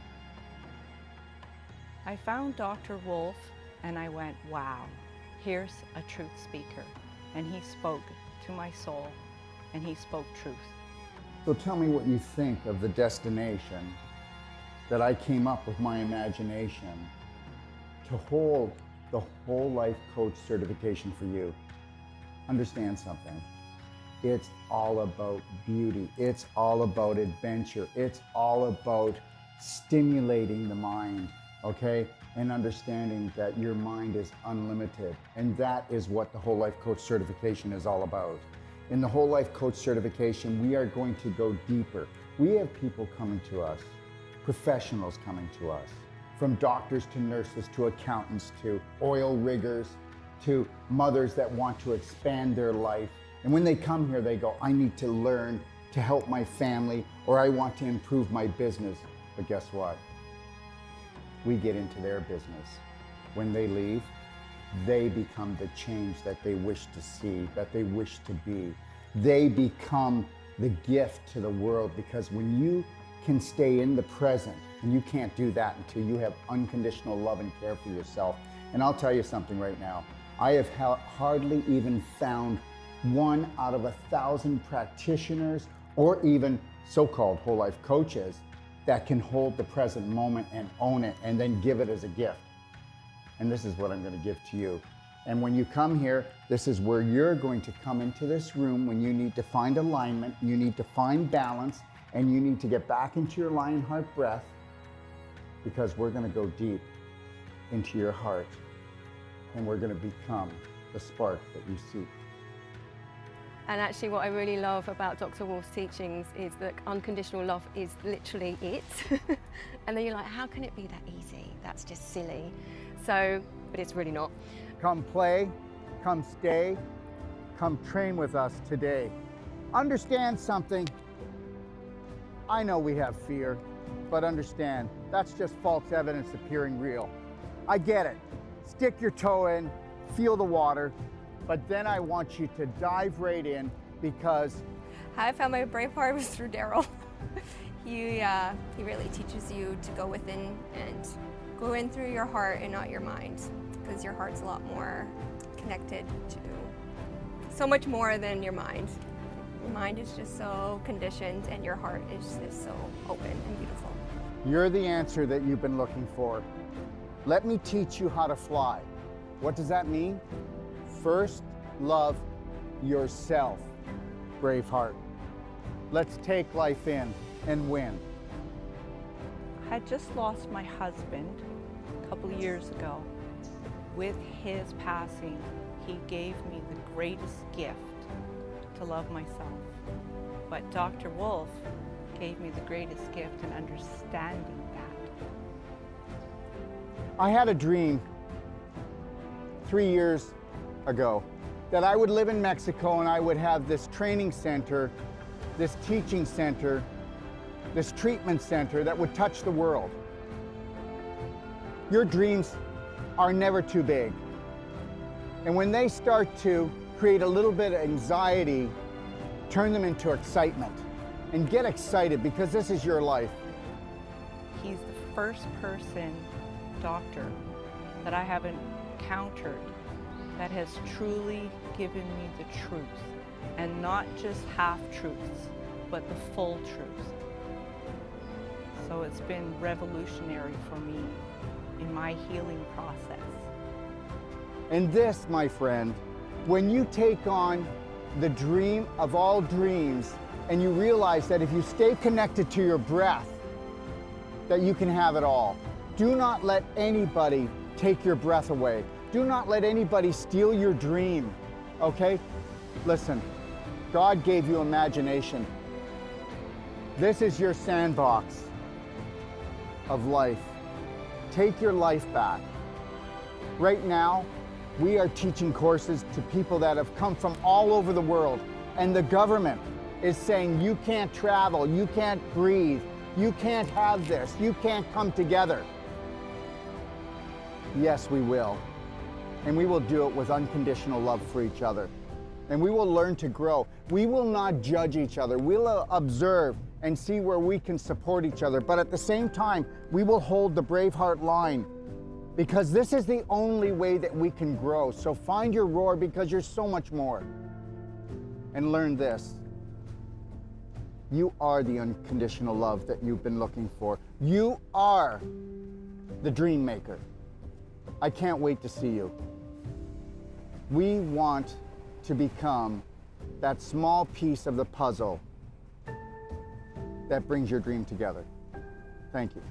I found Dr. Wolf and I went, wow, here's a truth speaker. And he spoke to my soul and he spoke truth. So tell me what you think of the destination that I came up with my imagination to hold the whole life coach certification for you. Understand something. It's all about beauty. It's all about adventure. It's all about stimulating the mind, okay? And understanding that your mind is unlimited. And that is what the whole life coach certification is all about. In the whole life coach certification, we are going to go deeper. We have people coming to us, professionals coming to us, from doctors to nurses to accountants to oil riggers to mothers that want to expand their life. And when they come here, they go, I need to learn to help my family, or I want to improve my business. But guess what? We get into their business. When they leave, they become the change that they wish to see, that they wish to be. They become the gift to the world, because when you can stay in the present, and you can't do that until you have unconditional love and care for yourself. And I'll tell you something right now. I have hardly even found 1 out of 1,000 practitioners, or even so-called whole life coaches, that can hold the present moment and own it and then give it as a gift. And this is what I'm going to give to you. And when you come here, this is where you're going to come into this room when you need to find alignment, you need to find balance, and you need to get back into your lion heart breath, because we're going to go deep into your heart and we're going to become the spark that you seek. And actually what I really love about Dr. Wolf's teachings is that unconditional love is literally it. And then you're like, how can it be that easy? That's just silly. So, but it's really not. Come play, come stay, come train with us today. Understand something. I know we have fear, but understand, that's just false evidence appearing real. I get it. Stick your toe in, feel the water, but then I want you to dive right in because How I found my brave heart was through Daryl. He really teaches you to go within and go in through your heart and not your mind, because your heart's a lot more connected to so much more than your mind. Your mind is just so conditioned and your heart is just so open and beautiful. you're the answer that you've been looking for. Let me teach you how to fly. What does that mean? First, love yourself, Braveheart. Let's take life in and win. I had just lost my husband a couple of years ago. With his passing, he gave me the greatest gift to love myself. But Dr. Wolf gave me the greatest gift in understanding that. I had a dream 3 years ago that I would live in Mexico and I would have this training center, this teaching center, this treatment center that would touch the world. Your dreams are never too big. And when they start to create a little bit of anxiety, turn them into excitement. And get excited because this is your life. He's the first doctor that I have encountered that has truly given me the truth, and not just half truths, but the full truth. So it's been revolutionary for me in my healing process. And this, my friend, when you take on the dream of all dreams and you realize that if you stay connected to your breath, that you can have it all. Do not let anybody take your breath away. Do not let anybody steal your dream, okay? Listen, God gave you imagination. This is your sandbox of life. Take your life back. Right now, we are teaching courses to people that have come from all over the world, and the government is saying you can't travel, you can't breathe, you can't have this, you can't come together. Yes, we will. And we will do it with unconditional love for each other. And we will learn to grow. We will not judge each other. We'll observe and see where we can support each other. But at the same time, we will hold the Braveheart line, because this is the only way that we can grow. So find your roar, because you're so much more. And learn this. You are the unconditional love that you've been looking for. You are the dream maker. I can't wait to see you. We want to become that small piece of the puzzle that brings your dream together. Thank you.